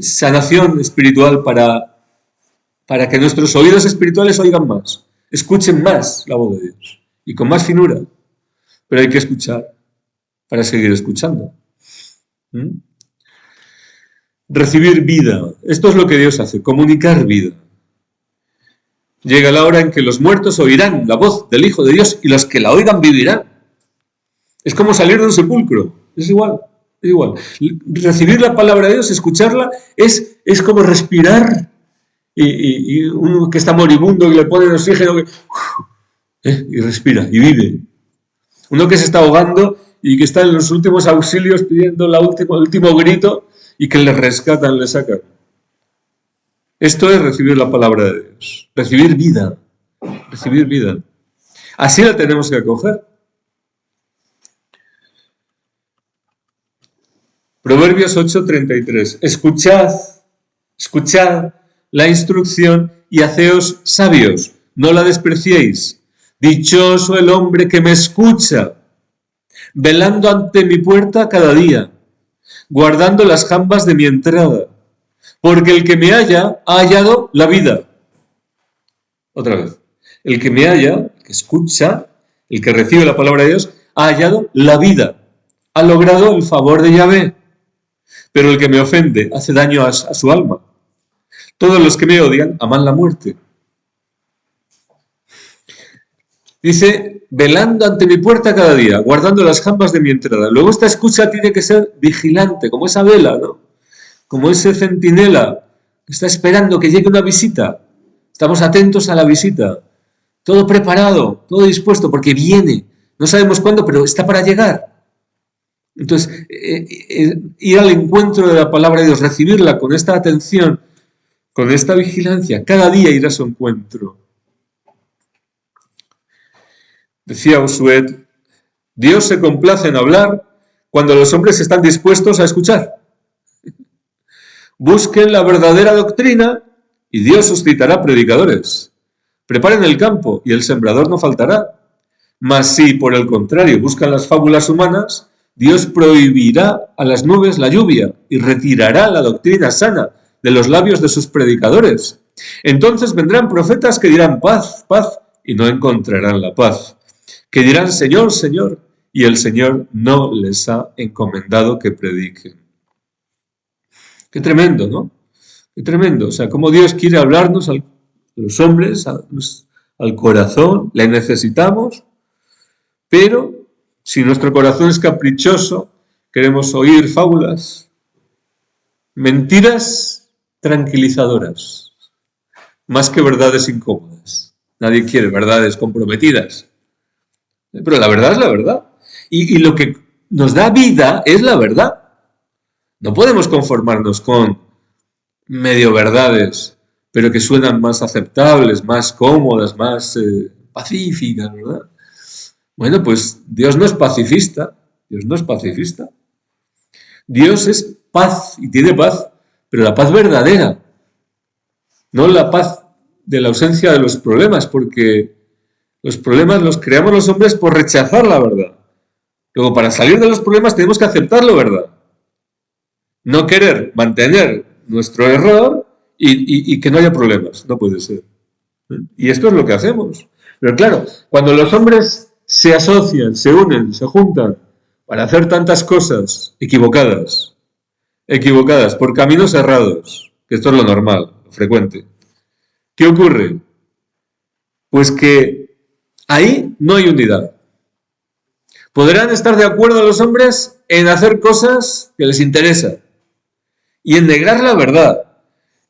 sanación espiritual para que nuestros oídos espirituales oigan más, escuchen más la voz de Dios y con más finura. Pero hay que escuchar para seguir escuchando. Recibir vida. Esto es lo que Dios hace, comunicar vida. Llega la hora en que los muertos oirán la voz del Hijo de Dios y los que la oigan vivirán. Es como salir de un sepulcro. Es igual. Recibir la palabra de Dios, escucharla, es como respirar y uno que está moribundo y le ponen oxígeno y respira y vive. Uno que se está ahogando y que está en los últimos auxilios pidiendo el último grito y que le rescatan, le sacan. Esto es recibir la palabra de Dios. Recibir vida. Así la tenemos que acoger. Proverbios 8:33. Escuchad la instrucción y haceos sabios. No la despreciéis. Dichoso el hombre que me escucha, velando ante mi puerta cada día, guardando las jambas de mi entrada, porque el que me halla ha hallado la vida. Otra vez, el que me halla, el que escucha, el que recibe la palabra de Dios, ha hallado la vida, ha logrado el favor de Yahvé, pero el que me ofende hace daño a su alma. Todos los que me odian aman la muerte. Dice, velando ante mi puerta cada día, guardando las jambas de mi entrada. Luego esta escucha tiene que ser vigilante, como esa vela, ¿no? Como ese centinela que está esperando que llegue una visita. Estamos atentos a la visita. Todo preparado, todo dispuesto, porque viene. No sabemos cuándo, pero está para llegar. Entonces, ir al encuentro de la palabra de Dios, recibirla con esta atención, con esta vigilancia, cada día ir a su encuentro. Decía Usuet, Dios se complace en hablar cuando los hombres están dispuestos a escuchar. Busquen la verdadera doctrina y Dios suscitará predicadores. Preparen el campo y el sembrador no faltará. Mas si, por el contrario, buscan las fábulas humanas, Dios prohibirá a las nubes la lluvia y retirará la doctrina sana de los labios de sus predicadores. Entonces vendrán profetas que dirán paz, paz, y no encontrarán la paz. Que dirán Señor, Señor, y el Señor no les ha encomendado que prediquen. Qué tremendo, ¿no? Qué tremendo. O sea, cómo Dios quiere hablarnos a los hombres, al corazón, le necesitamos, pero si nuestro corazón es caprichoso, queremos oír fábulas, mentiras tranquilizadoras, más que verdades incómodas. Nadie quiere verdades comprometidas. Pero la verdad es la verdad. Y lo que nos da vida es la verdad. No podemos conformarnos con medio verdades, pero que suenan más aceptables, más cómodas, más pacíficas, ¿verdad? Bueno, pues Dios no es pacifista. Dios no es pacifista. Dios es paz y tiene paz, pero la paz verdadera. No la paz de la ausencia de los problemas, porque los problemas los creamos los hombres por rechazar la verdad. Luego, para salir de los problemas tenemos que aceptar la verdad. No querer mantener nuestro error y que no haya problemas. No puede ser. Y esto es lo que hacemos. Pero claro, cuando los hombres se asocian, se unen, se juntan para hacer tantas cosas equivocadas, por caminos errados, que esto es lo normal, lo frecuente, ¿qué ocurre? Pues que ahí no hay unidad. Podrán estar de acuerdo los hombres en hacer cosas que les interesan y en negar la verdad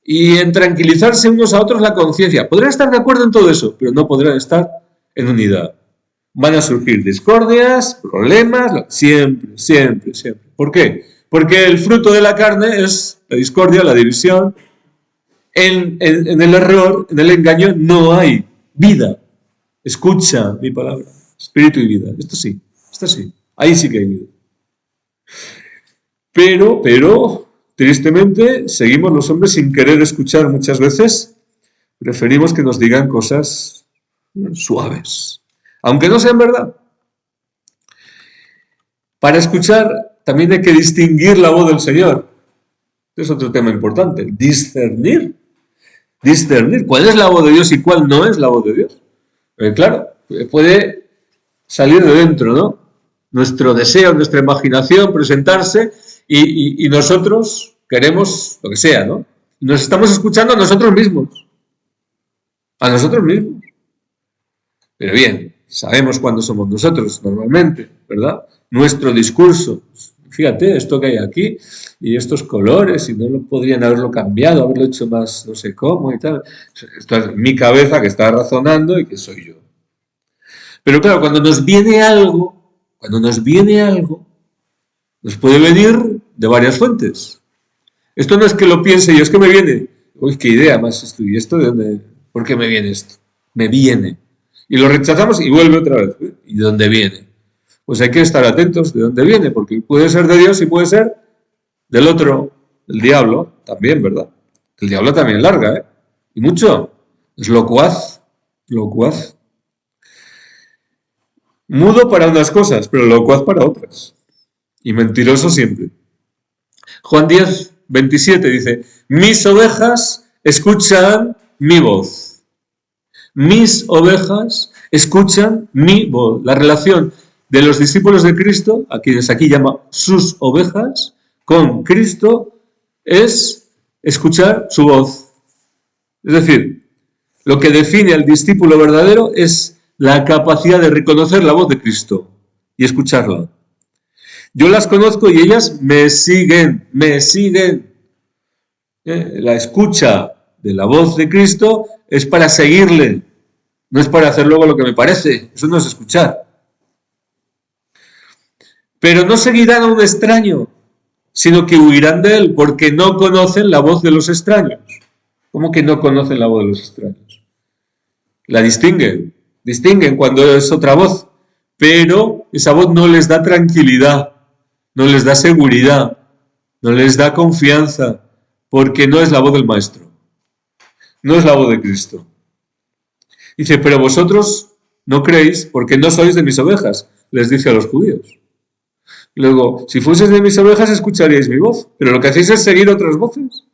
y en tranquilizarse unos a otros la conciencia. Podrán estar de acuerdo en todo eso, pero no podrán estar en unidad. Van a surgir discordias, problemas, siempre, siempre, siempre. ¿Por qué? Porque el fruto de la carne es la discordia, la división. En el error, en el engaño, no hay vida. Escucha mi palabra, espíritu y vida. Esto sí, ahí sí que hay vida. Pero, tristemente, seguimos los hombres sin querer escuchar muchas veces. Preferimos que nos digan cosas suaves, aunque no sean verdad. Para escuchar también hay que distinguir la voz del Señor. Es otro tema importante. Discernir. ¿Cuál es la voz de Dios y cuál no es la voz de Dios? Claro, puede salir de dentro, ¿no? Nuestro deseo, nuestra imaginación, presentarse y nosotros queremos lo que sea, ¿no? Nos estamos escuchando a nosotros mismos. Pero bien, sabemos cuándo somos nosotros, normalmente, ¿verdad? Nuestro discurso. Fíjate, esto que hay aquí, y estos colores, y no lo podrían haberlo cambiado, haberlo hecho más no sé cómo y tal. Esto es mi cabeza que está razonando y que soy yo. Pero claro, cuando nos viene algo, nos puede venir de varias fuentes. Esto no es que lo piense yo, es que me viene. Uy, qué idea más esto. ¿Y esto de dónde? ¿Por qué me viene esto? Me viene. Y lo rechazamos y vuelve otra vez. ¿Y de dónde viene? Pues hay que estar atentos de dónde viene, porque puede ser de Dios y puede ser del otro, del diablo, también, ¿verdad? El diablo también larga, ¿eh? Y mucho. Es locuaz. Mudo para unas cosas, pero locuaz para otras. Y mentiroso siempre. Juan 10, 27 dice, mis ovejas escuchan mi voz. Mis ovejas escuchan mi voz. La relación de los discípulos de Cristo, a quienes aquí llama sus ovejas, con Cristo, es escuchar su voz. Es decir, lo que define al discípulo verdadero es la capacidad de reconocer la voz de Cristo y escucharla. Yo las conozco y ellas me siguen. La escucha de la voz de Cristo es para seguirle, no es para hacer luego lo que me parece. Eso no es escuchar. Pero no seguirán a un extraño, sino que huirán de él, porque no conocen la voz de los extraños. ¿Cómo que no conocen la voz de los extraños? La distinguen cuando es otra voz, pero esa voz no les da tranquilidad, no les da seguridad, no les da confianza, porque no es la voz del Maestro, no es la voz de Cristo. Dice, pero vosotros no creéis porque no sois de mis ovejas, les dice a los judíos. Luego, si fueseis de mis ovejas, escucharíais mi voz. Pero lo que hacéis es seguir otras voces.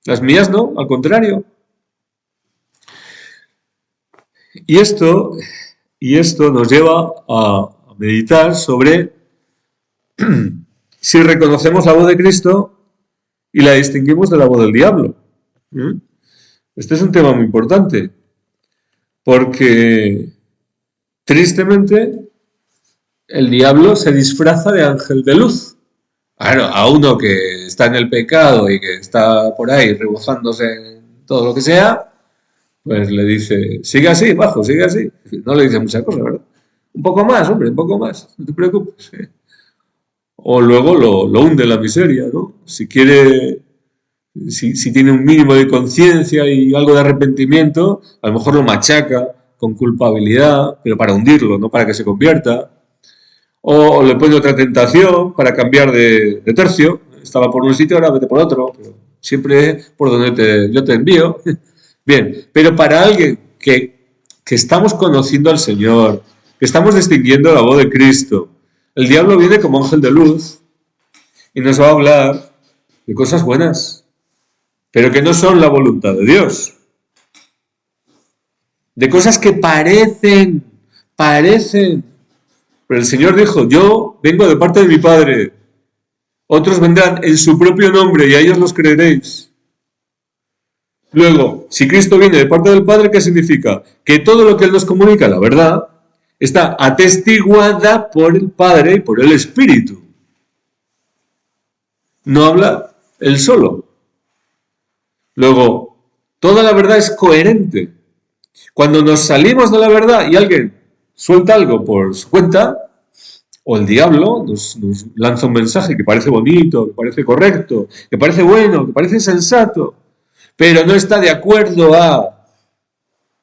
Las mías no, al contrario. Y esto nos lleva a meditar sobre si reconocemos la voz de Cristo y la distinguimos de la voz del diablo. Este es un tema muy importante, porque tristemente el diablo se disfraza de ángel de luz. Claro, a uno que está en el pecado y que está por ahí rebozándose en todo lo que sea, pues le dice, sigue así, bajo, sigue así. No le dice muchas cosas, ¿verdad? Un poco más, hombre, un poco más, no te preocupes. O luego lo hunde en la miseria, ¿no? Si quiere, si tiene un mínimo de conciencia y algo de arrepentimiento, a lo mejor lo machaca con culpabilidad, pero para hundirlo, no para que se convierta. O le pone otra tentación para cambiar de tercio. Estaba por un sitio, ahora vete por otro. Pero siempre por donde yo te envío. Bien, pero para alguien que estamos conociendo al Señor, que estamos distinguiendo la voz de Cristo, el diablo viene como ángel de luz y nos va a hablar de cosas buenas, pero que no son la voluntad de Dios. De cosas que parecen. Pero el Señor dijo, yo vengo de parte de mi Padre. Otros vendrán en su propio nombre y a ellos los creeréis. Luego, si Cristo viene de parte del Padre, ¿qué significa? Que todo lo que Él nos comunica, la verdad, está atestiguada por el Padre y por el Espíritu. No habla Él solo. Luego, toda la verdad es coherente. Cuando nos salimos de la verdad y alguien suelta algo por su cuenta, o el diablo nos lanza un mensaje que parece bonito, que parece correcto, que parece bueno, que parece sensato, pero no está de acuerdo a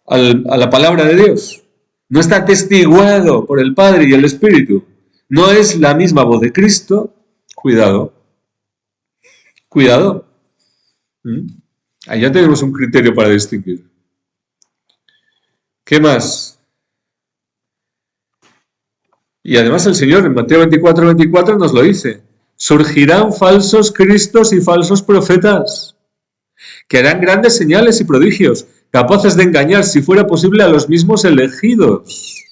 la palabra de Dios. No está atestiguado por el Padre y el Espíritu. No es la misma voz de Cristo. Cuidado. Cuidado. Ahí ya tenemos un criterio para distinguir. ¿Qué más? Y además el Señor en Mateo 24 nos lo dice. Surgirán falsos cristos y falsos profetas, que harán grandes señales y prodigios, capaces de engañar, si fuera posible, a los mismos elegidos.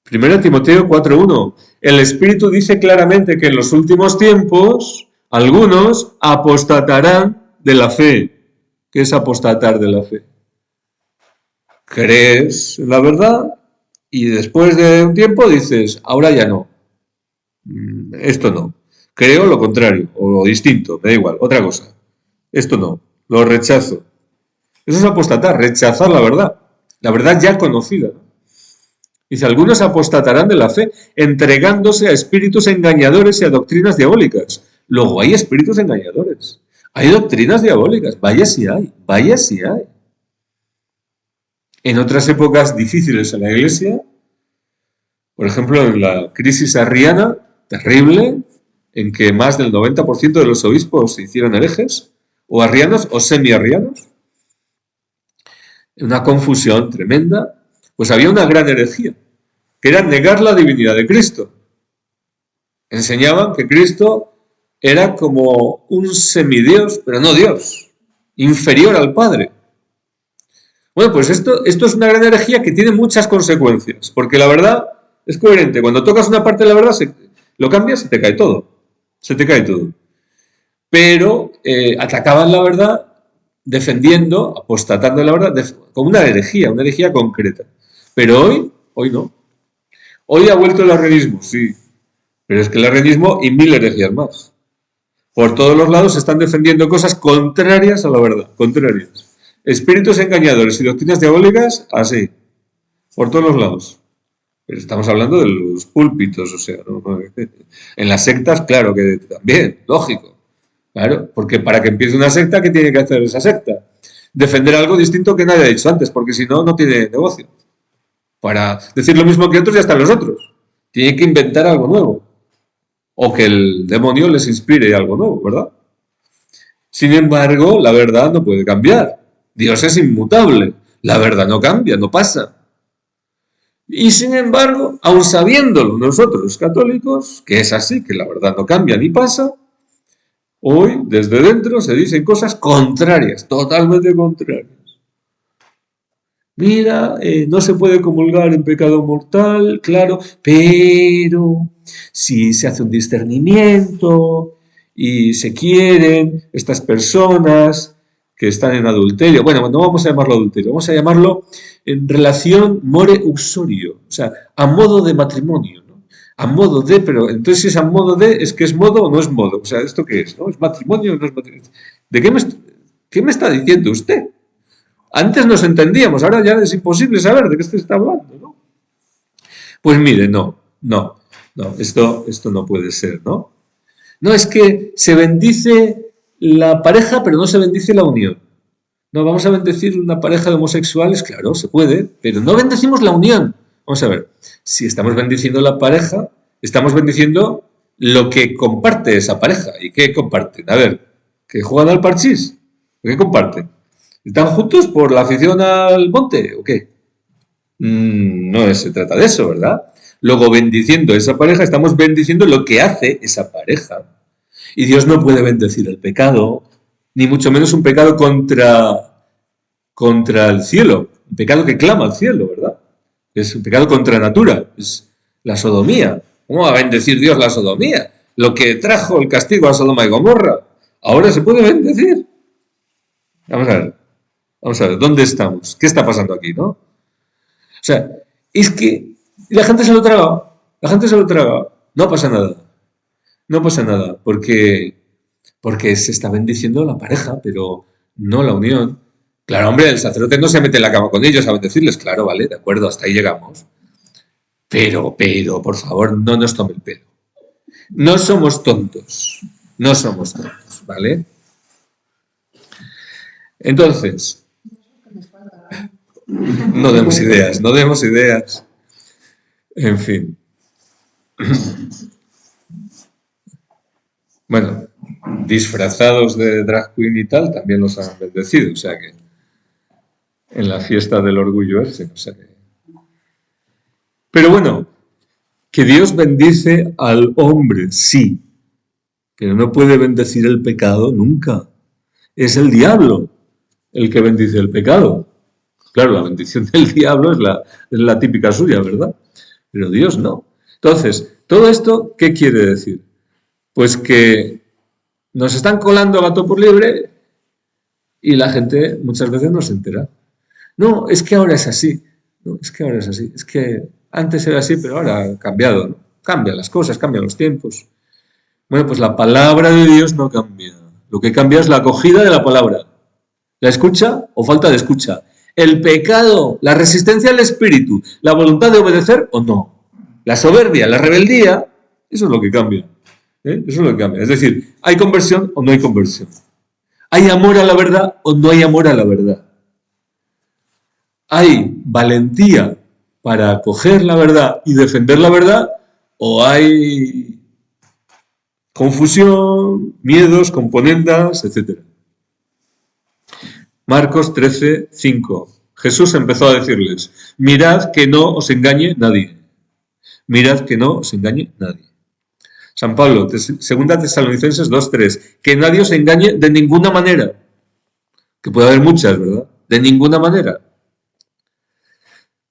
Primero Timoteo 4:1. El Espíritu dice claramente que en los últimos tiempos algunos apostatarán de la fe. ¿Qué es apostatar de la fe? Crees en la verdad y después de un tiempo dices, ahora ya no. Esto no. Creo lo contrario o lo distinto, me da igual, otra cosa. Esto no, lo rechazo. Eso es apostatar, rechazar la verdad ya conocida. Dice, algunos apostatarán de la fe, entregándose a espíritus engañadores y a doctrinas diabólicas. Luego hay espíritus engañadores, hay doctrinas diabólicas, vaya si hay. En otras épocas difíciles en la Iglesia, por ejemplo en la crisis arriana, terrible, en que más del 90% de los obispos se hicieron herejes, o arrianos o semi-arrianos, una confusión tremenda, pues había una gran herejía, que era negar la divinidad de Cristo. Enseñaban que Cristo era como un semidios, pero no Dios, inferior al Padre. Bueno, pues esto es una gran herejía que tiene muchas consecuencias, porque la verdad es coherente. Cuando tocas una parte de la verdad, lo cambias, se te cae todo. Pero atacaban la verdad defendiendo, apostatando la verdad, como una herejía concreta. Pero hoy no. Hoy ha vuelto el arrianismo, sí. Pero es que el arrianismo y 1000 herejías más. Por todos los lados se están defendiendo cosas contrarias a la verdad, contrarias. Espíritus engañadores y doctrinas diabólicas, así. Por todos los lados. Pero estamos hablando de los púlpitos, o sea, ¿no? En las sectas, claro que también, lógico. Claro, porque para que empiece una secta, ¿qué tiene que hacer esa secta? Defender algo distinto que nadie ha dicho antes, porque si no, no tiene negocio. Para decir lo mismo que otros, ya están los otros. Tiene que inventar algo nuevo. O que el demonio les inspire algo nuevo, ¿verdad? Sin embargo, la verdad no puede cambiar. Dios es inmutable. La verdad no cambia, no pasa. Y sin embargo, aun sabiéndolo nosotros los católicos, que es así, que la verdad no cambia ni pasa, hoy desde dentro se dicen cosas contrarias, totalmente contrarias. Mira, no se puede comulgar en pecado mortal, claro, pero si se hace un discernimiento y se quieren estas personas que están en adulterio, bueno, no vamos a llamarlo adulterio, vamos a llamarlo en relación more uxorio, o sea, a modo de matrimonio, ¿no? A modo de, pero entonces si es a modo de, ¿es que es modo o no es modo? O sea, ¿esto qué es? ¿No? ¿Es matrimonio o no es matrimonio? ¿De qué me está diciendo usted? Antes nos entendíamos, ahora ya es imposible saber de qué se está hablando, ¿no? Pues mire, no, esto no puede ser, ¿no? No, es que se bendice la pareja, pero no se bendice la unión. No, vamos a bendecir una pareja de homosexuales, claro, se puede, pero no bendecimos la unión. Vamos a ver, si estamos bendiciendo la pareja, estamos bendiciendo lo que comparte esa pareja. ¿Y qué comparten? A ver, ¿que juegan al parchís? ¿Qué comparten? ¿Están juntos por la afición al monte o qué? No se trata de eso, ¿verdad? Luego, bendiciendo a esa pareja, estamos bendiciendo lo que hace esa pareja. Y Dios no puede bendecir el pecado, ni mucho menos un pecado contra el cielo, un pecado que clama al cielo, ¿verdad? Es un pecado contra natura, es la sodomía. ¿Cómo va a bendecir Dios la sodomía? Lo que trajo el castigo a Sodoma y Gomorra, ahora se puede bendecir. Vamos a ver, ¿dónde estamos? ¿Qué está pasando aquí, no? O sea, es que la gente se lo traga, no pasa nada, porque se está bendiciendo la pareja, pero no la unión. Claro, hombre, el sacerdote no se mete en la cama con ellos a bendecirles, claro, vale, de acuerdo, hasta ahí llegamos. Pero, por favor, no nos tome el pelo. No somos tontos, ¿vale? Entonces, no demos ideas. En fin. Bueno, disfrazados de drag queen y tal, también los han bendecido, o sea que en la fiesta del orgullo ese, o sea que... Pero bueno, que Dios bendice al hombre, sí, pero no puede bendecir el pecado nunca. Es el diablo el que bendice el pecado. Claro, la bendición del diablo es la típica suya, ¿verdad? Pero Dios no. Entonces, ¿todo esto qué quiere decir? Pues que nos están colando gato por liebre y la gente muchas veces no se entera. No, es que ahora es así. Es que antes era así, pero ahora ha cambiado, ¿no? Cambian las cosas, cambian los tiempos. Bueno, pues la palabra de Dios no cambia. Lo que cambia es la acogida de la palabra. La escucha o falta de escucha. El pecado, la resistencia al espíritu, la voluntad de obedecer o no. La soberbia, la rebeldía, eso es lo que cambia. Eso es lo que cambia. Es decir, ¿hay conversión o no hay conversión? ¿Hay amor a la verdad o no hay amor a la verdad? ¿Hay valentía para acoger la verdad y defender la verdad? ¿O hay confusión, miedos, componendas, etcétera? Marcos 13:5. Jesús empezó a decirles: mirad que no os engañe nadie. Mirad que no os engañe nadie. San Pablo, 2 Tesalonicenses 2:3. Que nadie os engañe de ninguna manera. Que puede haber muchas, ¿verdad? De ninguna manera.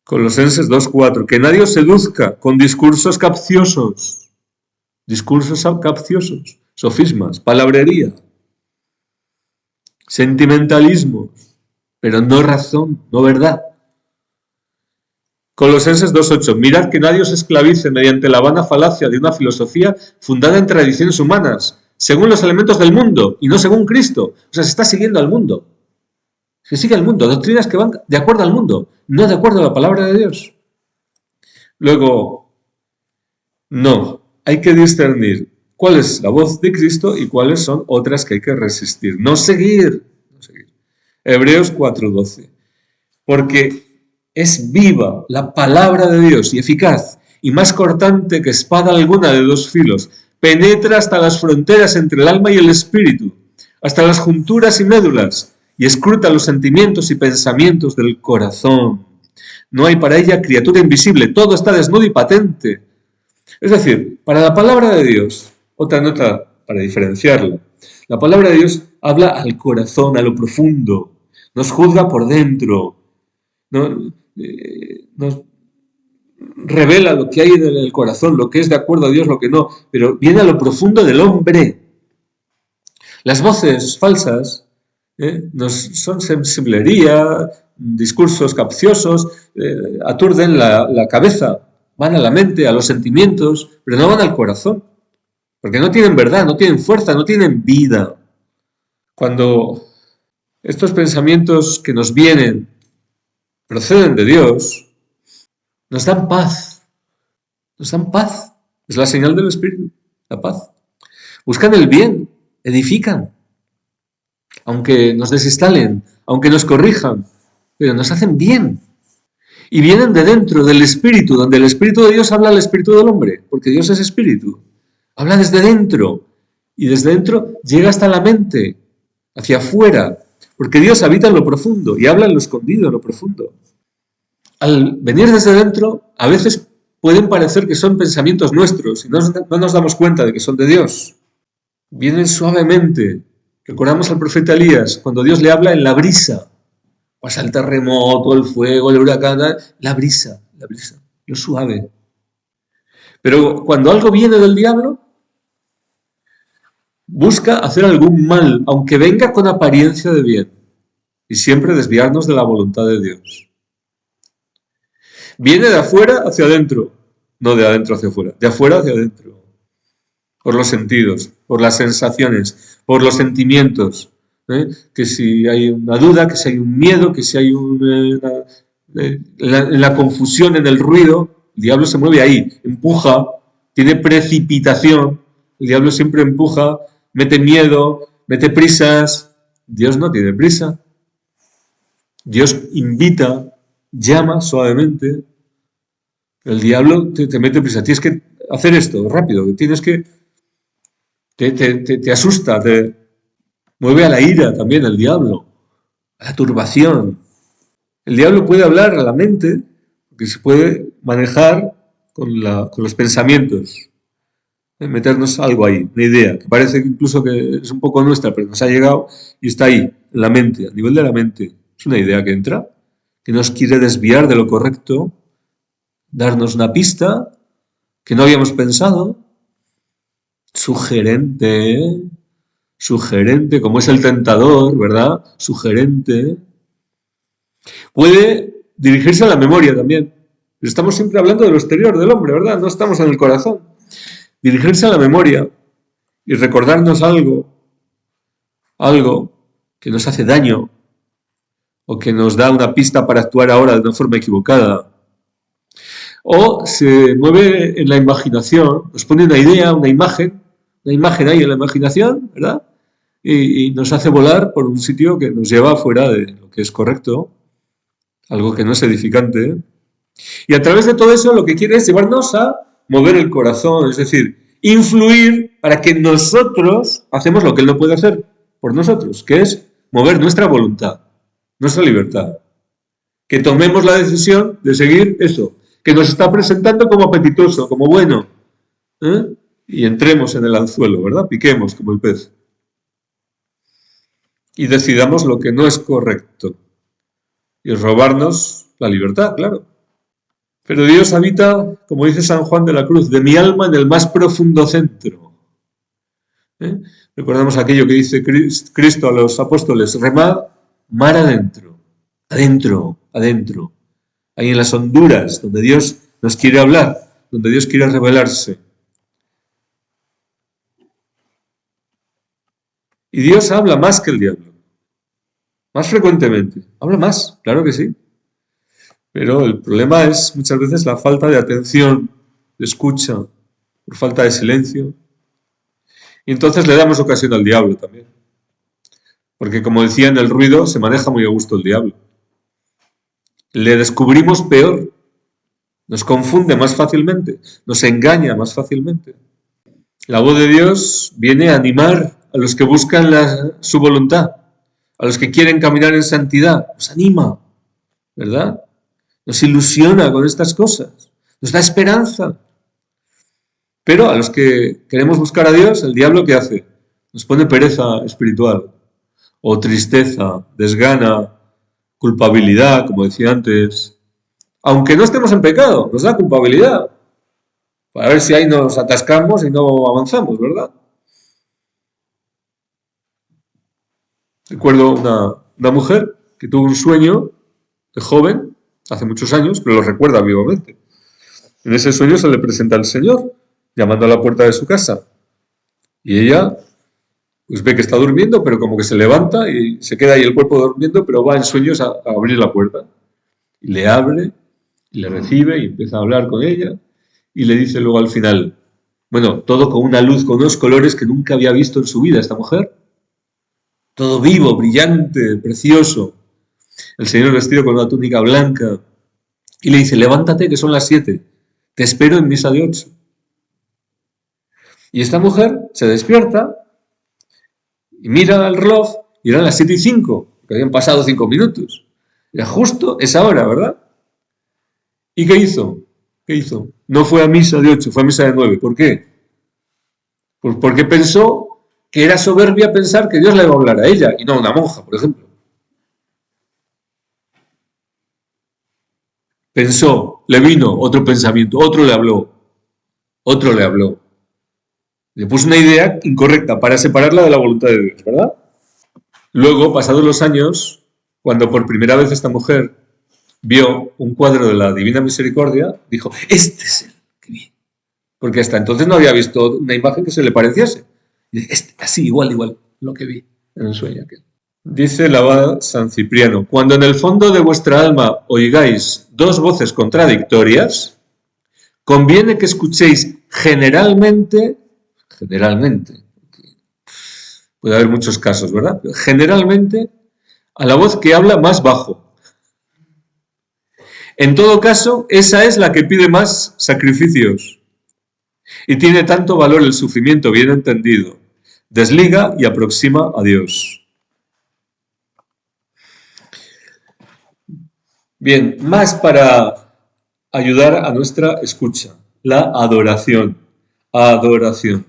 Colosenses 2:4. Que nadie os seduzca con discursos capciosos. Sofismas, palabrería. Sentimentalismos, pero no razón, no verdad. Colosenses 2:8. Mirad que nadie os esclavice mediante la vana falacia de una filosofía fundada en tradiciones humanas, según los elementos del mundo y no según Cristo. O sea, se está siguiendo al mundo. Se sigue al mundo, doctrinas que van de acuerdo al mundo, no de acuerdo a la palabra de Dios. Luego, no, hay que discernir cuál es la voz de Cristo y cuáles son otras que hay que resistir. No seguir. Hebreos 4:12. Porque es viva la palabra de Dios y eficaz y más cortante que espada alguna de dos filos. Penetra hasta las fronteras entre el alma y el espíritu, hasta las junturas y médulas, y escruta los sentimientos y pensamientos del corazón. No hay para ella criatura invisible, todo está desnudo y patente. Es decir, para la palabra de Dios, otra nota para diferenciarla, la palabra de Dios habla al corazón, a lo profundo, nos juzga por dentro, nos revela lo que hay en el corazón, lo que es de acuerdo a Dios, lo que no, pero viene a lo profundo del hombre. Las voces falsas son sensiblería, discursos capciosos, aturden la cabeza, van a la mente, a los sentimientos, pero no van al corazón, porque no tienen verdad, no tienen fuerza, no tienen vida. Cuando estos pensamientos que nos vienen proceden de Dios, nos dan paz, nos dan paz. Es la señal del Espíritu, la paz. Buscan el bien, edifican, aunque nos desinstalen, aunque nos corrijan, pero nos hacen bien. Y vienen de dentro del Espíritu, donde el Espíritu de Dios habla al Espíritu del hombre, porque Dios es Espíritu. Habla desde dentro, y desde dentro llega hasta la mente, hacia afuera, porque Dios habita en lo profundo y habla en lo escondido, en lo profundo. Al venir desde dentro, a veces pueden parecer que son pensamientos nuestros y no nos damos cuenta de que son de Dios. Vienen suavemente. Recordamos al profeta Elías, cuando Dios le habla en la brisa. Pasa el terremoto, el fuego, el huracán, la brisa, lo suave. Pero cuando algo viene del diablo, busca hacer algún mal, aunque venga con apariencia de bien, y siempre desviarnos de la voluntad de Dios. Viene de afuera hacia adentro, no de adentro hacia afuera, de afuera hacia adentro, por los sentidos, por las sensaciones, por los sentimientos, que si hay una duda, que si hay un miedo, que si hay en la confusión, en el ruido, el diablo se mueve ahí, empuja, tiene precipitación, el diablo siempre empuja, mete miedo, mete prisas. Dios no tiene prisa. Dios invita, llama suavemente. El diablo te mete prisa. Tienes que hacer esto rápido. Tienes que... Te asusta, te mueve a la ira también el diablo, a la turbación. El diablo puede hablar a la mente, porque se puede manejar con los pensamientos. Meternos algo ahí, una idea, que parece incluso que es un poco nuestra, pero nos ha llegado y está ahí, en la mente, a nivel de la mente. Es una idea que entra, que nos quiere desviar de lo correcto, darnos una pista que no habíamos pensado, sugerente, como es el tentador, ¿verdad? Sugerente. Puede dirigirse a la memoria también, pero estamos siempre hablando de lo exterior del hombre, ¿verdad? No estamos en el corazón. Dirigirse a la memoria y recordarnos algo que nos hace daño o que nos da una pista para actuar ahora de una forma equivocada. O se mueve en la imaginación, nos pone una idea, una imagen ahí en la imaginación, ¿verdad? Y nos hace volar por un sitio que nos lleva fuera de lo que es correcto, algo que no es edificante. Y a través de todo eso lo que quiere es llevarnos a mover el corazón, es decir, influir para que nosotros hacemos lo que Él no puede hacer por nosotros, que es mover nuestra voluntad, nuestra libertad. Que tomemos la decisión de seguir eso, que nos está presentando como apetitoso, como bueno, y entremos en el anzuelo, ¿verdad? Piquemos como el pez. Y decidamos lo que no es correcto. Y robarnos la libertad, claro. Pero Dios habita, como dice San Juan de la Cruz, de mi alma en el más profundo centro. Recordamos aquello que dice Cristo a los apóstoles, remad mar adentro, adentro. Ahí en las honduras, donde Dios nos quiere hablar, donde Dios quiere revelarse. Y Dios habla más que el diablo, más frecuentemente. Habla más, claro que sí. Pero el problema es muchas veces la falta de atención, de escucha, por falta de silencio. Y entonces le damos ocasión al diablo también. Porque como decía, en el ruido se maneja muy a gusto el diablo. Le descubrimos peor. Nos confunde más fácilmente, nos engaña más fácilmente. La voz de Dios viene a animar a los que buscan su voluntad, a los que quieren caminar en santidad, nos anima, ¿verdad? Nos ilusiona con estas cosas, nos da esperanza. Pero a los que queremos buscar a Dios, el diablo, ¿qué hace? Nos pone pereza espiritual, o tristeza, desgana, culpabilidad, como decía antes. Aunque no estemos en pecado, nos da culpabilidad. Para ver si ahí nos atascamos y no avanzamos, ¿verdad? Recuerdo una mujer que tuvo un sueño de joven, hace muchos años, pero lo recuerda vivamente. En ese sueño se le presenta el Señor, llamando a la puerta de su casa. Y ella, pues ve que está durmiendo, pero como que se levanta y se queda ahí el cuerpo durmiendo, pero va en sueños a abrir la puerta. Y le abre, y le recibe, y empieza a hablar con ella, y le dice luego al final, bueno, todo con una luz, con unos colores que nunca había visto en su vida esta mujer. Todo vivo, brillante, precioso. El Señor vestido con una túnica blanca. Y le dice, levántate que son las 7. Te espero en misa de 8. Y esta mujer se despierta y mira el reloj y eran las 7:05, que habían pasado 5 minutos. Era justo esa hora, ¿verdad? ¿Y qué hizo? ¿Qué hizo? No fue a misa de 8, fue a misa de 9. ¿Por qué? Pues porque pensó que era soberbia pensar que Dios le iba a hablar a ella y no a una monja, por ejemplo. Pensó, le vino otro pensamiento, otro le habló. Le puso una idea incorrecta para separarla de la voluntad de Dios, ¿verdad? Luego, pasados los años, cuando por primera vez esta mujer vio un cuadro de la Divina Misericordia, dijo, este es el que vi. Porque hasta entonces no había visto una imagen que se le pareciese. Y dice, así, igual, lo que vi en el sueño aquel. Dice el abad San Cipriano, cuando en el fondo de vuestra alma oigáis dos voces contradictorias, conviene que escuchéis generalmente, puede haber muchos casos, ¿verdad? Pero generalmente a la voz que habla más bajo. En todo caso, esa es la que pide más sacrificios. Y tiene tanto valor el sufrimiento bien entendido. Desliga y aproxima a Dios. Bien, más para ayudar a nuestra escucha. La adoración. Adoración.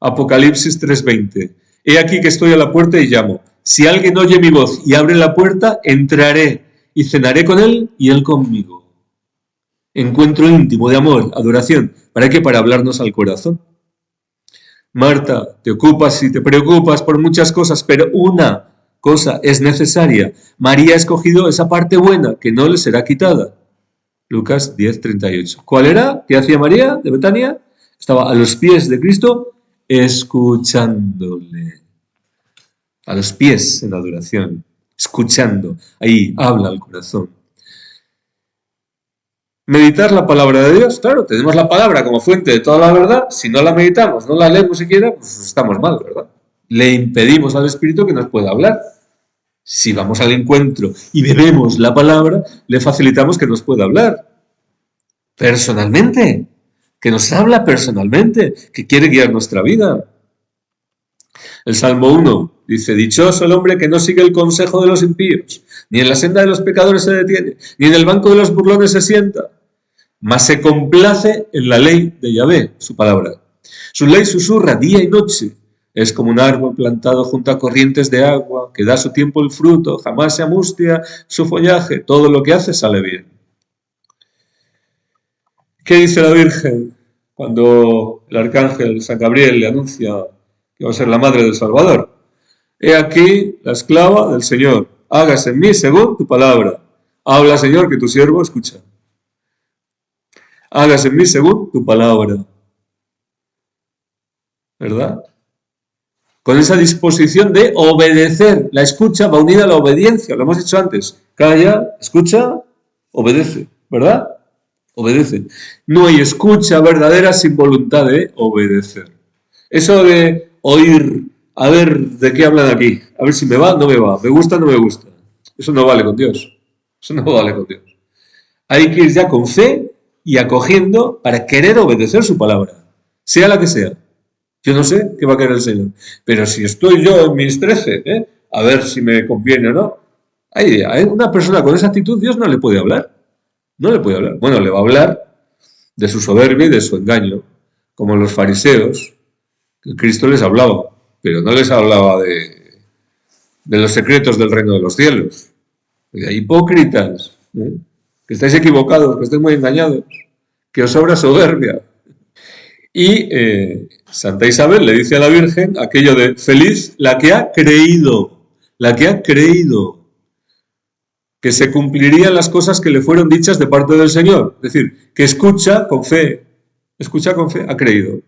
Apocalipsis 3:20. He aquí que estoy a la puerta y llamo. Si alguien oye mi voz y abre la puerta, entraré y cenaré con él y él conmigo. Encuentro íntimo de amor, adoración. ¿Para qué? Para hablarnos al corazón. Marta, te ocupas y te preocupas por muchas cosas, pero una cosa es necesaria. María ha escogido esa parte buena que no le será quitada. Lucas 10:38. ¿Cuál era? ¿Qué hacía María de Betania? Estaba a los pies de Cristo escuchándole. A los pies en adoración, escuchando. Ahí habla el corazón. Meditar la palabra de Dios, claro, tenemos la palabra como fuente de toda la verdad. Si no la meditamos, no la leemos siquiera, pues estamos mal, ¿verdad? Le impedimos al Espíritu que nos pueda hablar. Si vamos al encuentro y bebemos la palabra, le facilitamos que nos pueda hablar. Personalmente, que nos habla personalmente, que quiere guiar nuestra vida. El Salmo 1 dice, dichoso el hombre que no sigue el consejo de los impíos, ni en la senda de los pecadores se detiene, ni en el banco de los burlones se sienta, mas se complace en la ley de Yahvé, su palabra. Su ley susurra día y noche. Es como un árbol plantado junto a corrientes de agua, que da a su tiempo el fruto, jamás se amustia su follaje, todo lo que hace sale bien. ¿Qué dice la Virgen cuando el arcángel San Gabriel le anuncia que va a ser la madre del Salvador? He aquí la esclava del Señor, hágase en mí según tu palabra. Habla, Señor, que tu siervo escucha. Hágase en mí según tu palabra. ¿Verdad? Con esa disposición de obedecer. La escucha va unida a la obediencia, lo hemos dicho antes. Calla, escucha, obedece, ¿verdad? Obedece. No hay escucha verdadera sin voluntad de obedecer. Eso de oír, a ver de qué hablan aquí, a ver si me va, no me va, me gusta, no me gusta. Eso no vale con Dios. Eso no vale con Dios. Hay que ir ya con fe y acogiendo para querer obedecer su palabra, sea la que sea. Yo no sé qué va a querer el Señor, pero si estoy yo en mis 13, a ver si me conviene o no. Hay una persona con esa actitud, Dios no le puede hablar. No le puede hablar. Bueno, le va a hablar de su soberbia y de su engaño, como los fariseos, que Cristo les hablaba, pero no les hablaba de los secretos del reino de los cielos. Hipócritas, que estáis equivocados, que estáis muy engañados, que os sobra soberbia. Y Santa Isabel le dice a la Virgen aquello de feliz la que ha creído, que se cumplirían las cosas que le fueron dichas de parte del Señor. Es decir, que escucha con fe, ha creído.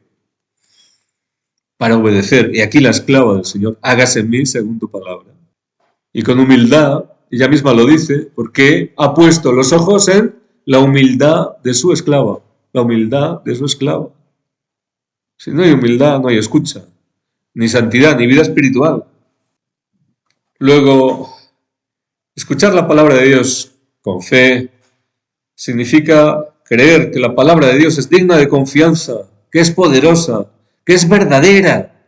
Para obedecer, y aquí la esclava del Señor, hágase en mí según tu palabra. Y con humildad, ella misma lo dice, porque ha puesto los ojos en la humildad de su esclava, la humildad de su esclava. Si no hay humildad, no hay escucha, ni santidad, ni vida espiritual. Luego, escuchar la palabra de Dios con fe significa creer que la palabra de Dios es digna de confianza, que es poderosa, que es verdadera.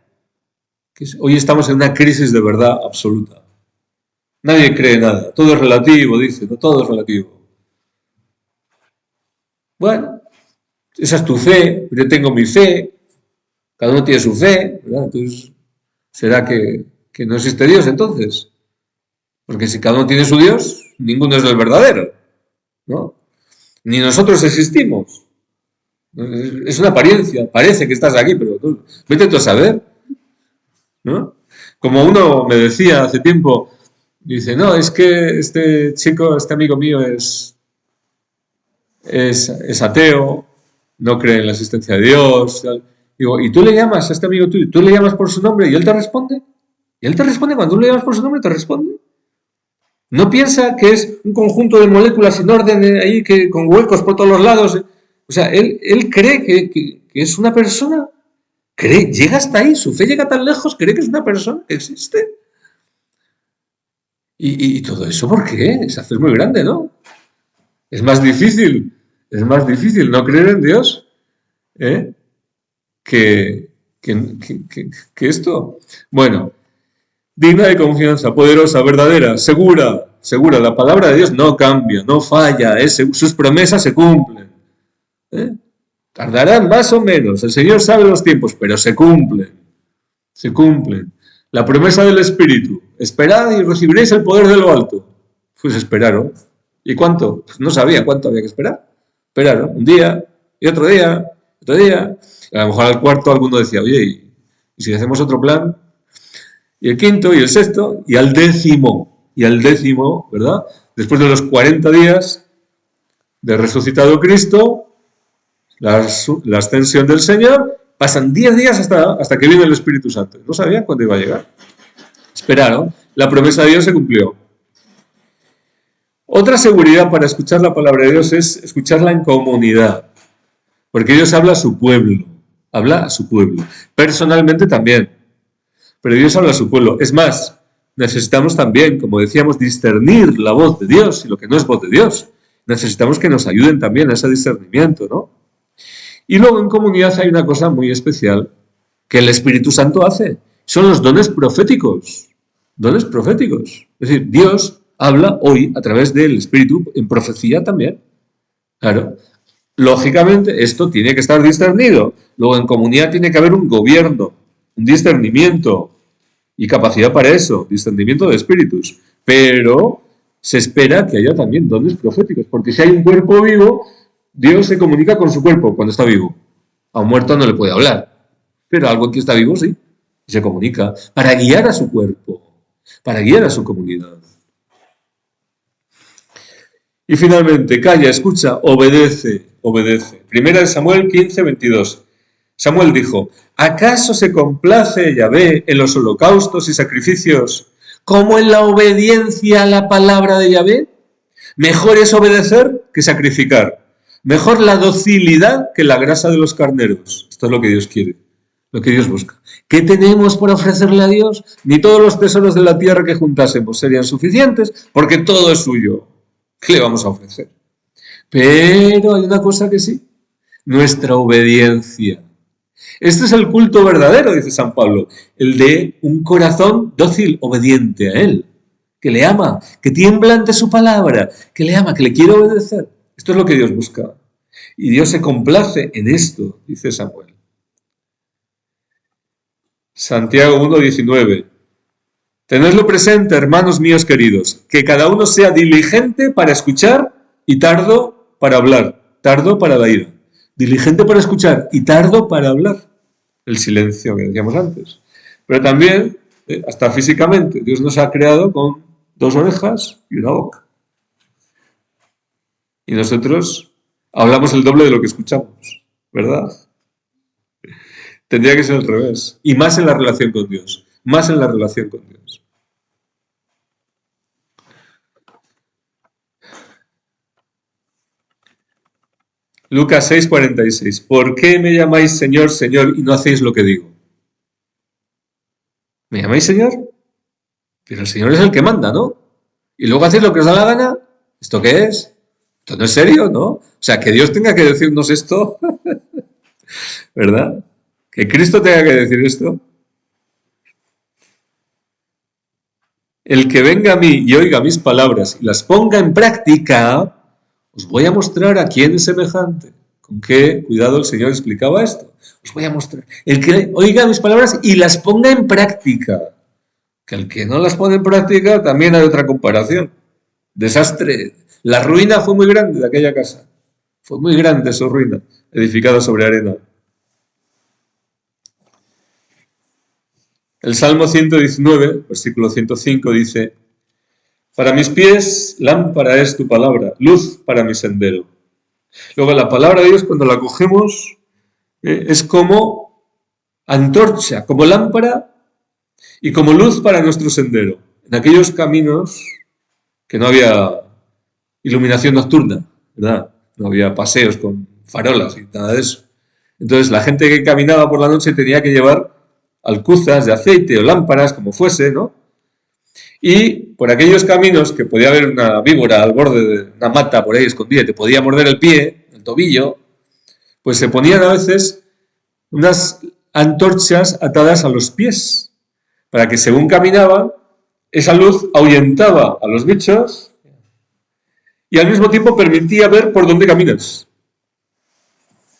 Hoy estamos en una crisis de verdad absoluta. Nadie cree nada, todo es relativo, dice, no, todo es relativo. Bueno, esa es tu fe, yo tengo mi fe, cada uno tiene su fe, ¿verdad? Entonces, ¿será que no existe Dios entonces? Porque si cada uno tiene su Dios, ninguno es el verdadero, ¿no? Ni nosotros existimos. Es una apariencia, parece que estás aquí, pero vete tú a saber, ¿no? Como uno me decía hace tiempo, dice, no, es que este chico, este amigo mío es ateo, no cree en la existencia de Dios. Digo, ¿y tú le llamas a este amigo tuyo? ¿Tú le llamas por su nombre y él te responde? ¿Y él te responde cuando tú le llamas por su nombre? ¿Te responde? ¿No piensa que es un conjunto de moléculas sin orden ahí, con huecos por todos los lados? O sea, él cree que es una persona. Llega hasta ahí, su fe llega tan lejos, cree que es una persona que existe. Y todo eso, ¿por qué? Se hace muy grande, ¿no? Es más difícil no creer en Dios que esto. Bueno, digna de confianza, poderosa, verdadera, segura. La palabra de Dios no cambia, no falla, sus promesas se cumplen. Tardarán más o menos, el Señor sabe los tiempos, pero se cumplen. La promesa del Espíritu, esperad y recibiréis el poder de lo alto. Pues esperaron. ¿Y cuánto? Pues no sabía cuánto había que esperar. Esperaron un día y otro día. A lo mejor al cuarto alguno decía, oye, ¿y si hacemos otro plan? Y el quinto y el sexto y al décimo, ¿verdad? Después de los 40 días de resucitado Cristo, la ascensión del Señor, pasan 10 días hasta que viene el Espíritu Santo. No sabían cuándo iba a llegar. Esperaron. La promesa de Dios se cumplió. Otra seguridad para escuchar la palabra de Dios es escucharla en comunidad. Porque Dios habla a su pueblo. Personalmente también. Pero Dios habla a su pueblo. Es más, necesitamos también, como decíamos, discernir la voz de Dios y lo que no es voz de Dios. Necesitamos que nos ayuden también a ese discernimiento, ¿no? Y luego en comunidad hay una cosa muy especial que el Espíritu Santo hace. Son los dones proféticos. Es decir, Dios habla hoy a través del Espíritu en profecía también. Claro. Lógicamente, esto tiene que estar discernido. Luego, en comunidad tiene que haber un gobierno, un discernimiento y capacidad para eso, discernimiento de espíritus. Pero se espera que haya también dones proféticos, porque si hay un cuerpo vivo, Dios se comunica con su cuerpo cuando está vivo. A un muerto no le puede hablar, pero a algo que está vivo sí, se comunica para guiar a su cuerpo, para guiar a su comunidad. Y finalmente, calla, escucha, obedece. Primera de Samuel 15:22. Samuel dijo, ¿acaso se complace Yahvé en los holocaustos y sacrificios como en la obediencia a la palabra de Yahvé? Mejor es obedecer que sacrificar. Mejor la docilidad que la grasa de los carneros. Esto es lo que Dios quiere, lo que Dios busca. ¿Qué tenemos por ofrecerle a Dios? Ni todos los tesoros de la tierra que juntásemos serían suficientes, porque todo es suyo. ¿Qué le vamos a ofrecer? Pero hay una cosa que sí, nuestra obediencia. Este es el culto verdadero, dice San Pablo, el de un corazón dócil, obediente a Él, que le ama, que tiembla ante su palabra, que le ama, que le quiere obedecer. Esto es lo que Dios busca. Y Dios se complace en esto, dice Samuel. Santiago 1:19. Tenedlo presente, hermanos míos queridos, que cada uno sea diligente para escuchar y tardo para hablar, tardo para la ira. Diligente para escuchar y tardo para hablar. El silencio que decíamos antes. Pero también, hasta físicamente, Dios nos ha creado con 2 orejas y una boca. Y nosotros hablamos el doble de lo que escuchamos, ¿verdad? Tendría que ser al revés. Y más en la relación con Dios. Más en la relación con Dios. Lucas 6:46. ¿Por qué me llamáis Señor, Señor, y no hacéis lo que digo? ¿Me llamáis Señor? Pero el Señor es el que manda, ¿no? Y luego hacéis lo que os da la gana. ¿Esto qué es? Esto no es serio, ¿no? O sea, que Dios tenga que decirnos esto, ¿verdad? Que Cristo tenga que decir esto. El que venga a mí y oiga mis palabras y las ponga en práctica, os voy a mostrar a quién es semejante. ¿Con qué cuidado el Señor explicaba esto? Os voy a mostrar. El que oiga mis palabras y las ponga en práctica. Que el que no las pone en práctica también hay otra comparación. Desastre. La ruina fue muy grande de aquella casa. Fue muy grande su ruina, edificada sobre arena. El Salmo 119, versículo 105 dice: para mis pies, lámpara es tu palabra, luz para mi sendero. Luego la palabra de Dios, cuando la cogemos, es como antorcha, como lámpara y como luz para nuestro sendero. En aquellos caminos que no había iluminación nocturna, ¿verdad? No había paseos con farolas y nada de eso. Entonces la gente que caminaba por la noche tenía que llevar alcuzas de aceite o lámparas, como fuese, ¿no? Y por aquellos caminos que podía haber una víbora al borde de una mata por ahí escondida y te podía morder el pie, el tobillo, pues se ponían a veces unas antorchas atadas a los pies, para que según caminaban, esa luz ahuyentaba a los bichos y al mismo tiempo permitía ver por dónde caminas.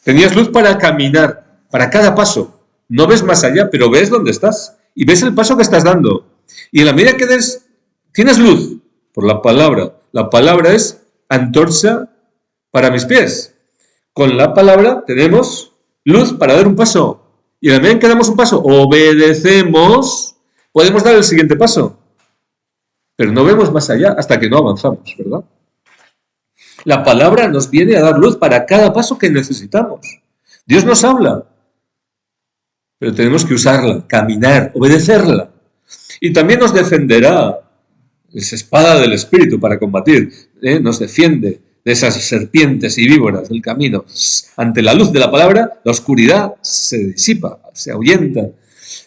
Tenías luz para caminar, para cada paso. No ves más allá, pero ves dónde estás y ves el paso que estás dando. Y en la medida que tienes luz por la palabra. La palabra es antorcha para mis pies. Con la palabra tenemos luz para dar un paso. Y en la medida en que damos un paso, obedecemos, podemos dar el siguiente paso. Pero no vemos más allá hasta que no avanzamos, ¿verdad? La palabra nos viene a dar luz para cada paso que necesitamos. Dios nos habla, pero tenemos que usarla, caminar, obedecerla. Y también nos defenderá. Es espada del Espíritu para combatir. Nos defiende de esas serpientes y víboras del camino. Ante la luz de la palabra, la oscuridad se disipa, se ahuyenta.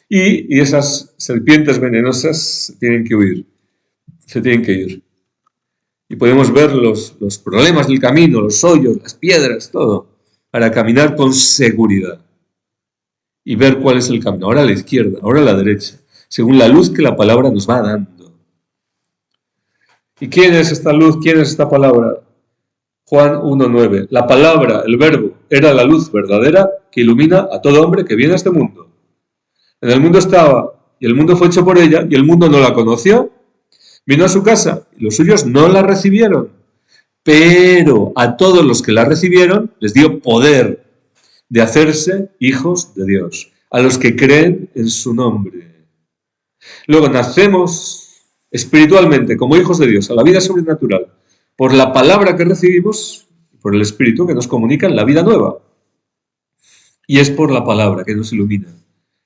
Y esas serpientes venenosas se tienen que huir. Se tienen que ir. Y podemos ver los problemas del camino, los hoyos, las piedras, todo, para caminar con seguridad. Y ver cuál es el camino. Ahora a la izquierda, ahora a la derecha. Según la luz que la palabra nos va dando. ¿Y quién es esta luz? ¿Quién es esta palabra? Juan 1:9. La palabra, el verbo, era la luz verdadera que ilumina a todo hombre que viene a este mundo. En el mundo estaba, y el mundo fue hecho por ella, y el mundo no la conoció. Vino a su casa, y los suyos no la recibieron. Pero a todos los que la recibieron, les dio poder de hacerse hijos de Dios, a los que creen en su nombre. Luego nacemos espiritualmente como hijos de Dios a la vida sobrenatural por la palabra que recibimos y por el Espíritu que nos comunica la vida nueva. Y es por la palabra que nos ilumina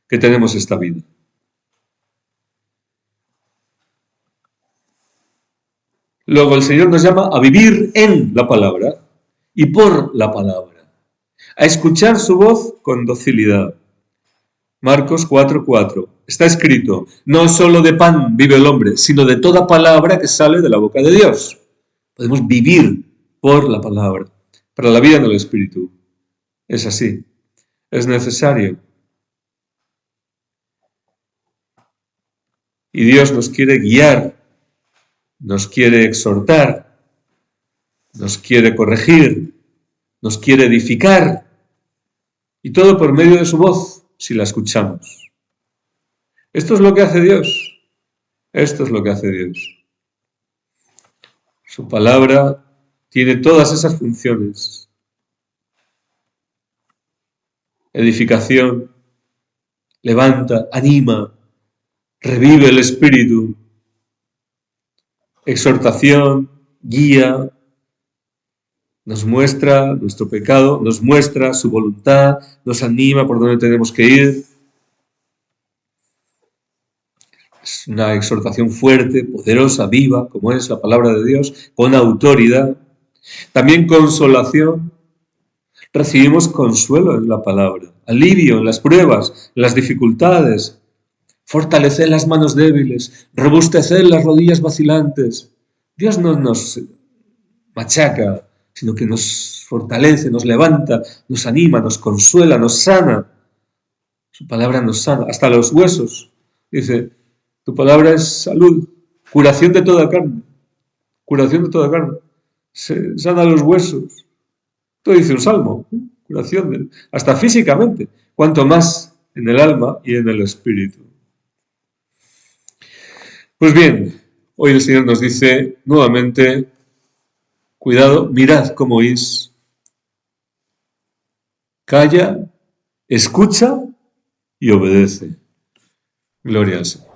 que tenemos esta vida. Luego el Señor nos llama a vivir en la palabra y por la palabra, a escuchar su voz con docilidad. Marcos 4:4. Está escrito: no solo de pan vive el hombre, sino de toda palabra que sale de la boca de Dios. Podemos vivir por la palabra, para la vida en el Espíritu. Es así. es necesario. Y Dios nos quiere guiar, nos quiere exhortar, nos quiere corregir, nos quiere edificar, y todo por medio de su voz, si la escuchamos. Esto es lo que hace Dios. Esto es lo que hace Dios. Su palabra tiene todas esas funciones. Edificación, levanta, anima, revive el espíritu. Exhortación, guía, nos muestra nuestro pecado, nos muestra su voluntad, nos anima por donde tenemos que ir. Es una exhortación fuerte, poderosa, viva, como es la palabra de Dios, con autoridad. También consolación. Recibimos consuelo en la palabra, alivio en las pruebas, en las dificultades. Fortaleced las manos débiles, robusteced las rodillas vacilantes. Dios no nos machaca, sino que nos fortalece, nos levanta, nos anima, nos consuela, nos sana. Su palabra nos sana, hasta los huesos. Dice, tu palabra es salud, curación de toda carne, curación de toda carne. Se sana los huesos. Esto dice un salmo, curación, hasta físicamente, cuanto más en el alma y en el espíritu. Pues bien, hoy el Señor nos dice nuevamente, cuidado, mirad cómo oís, calla, escucha y obedece. Gloria al Señor.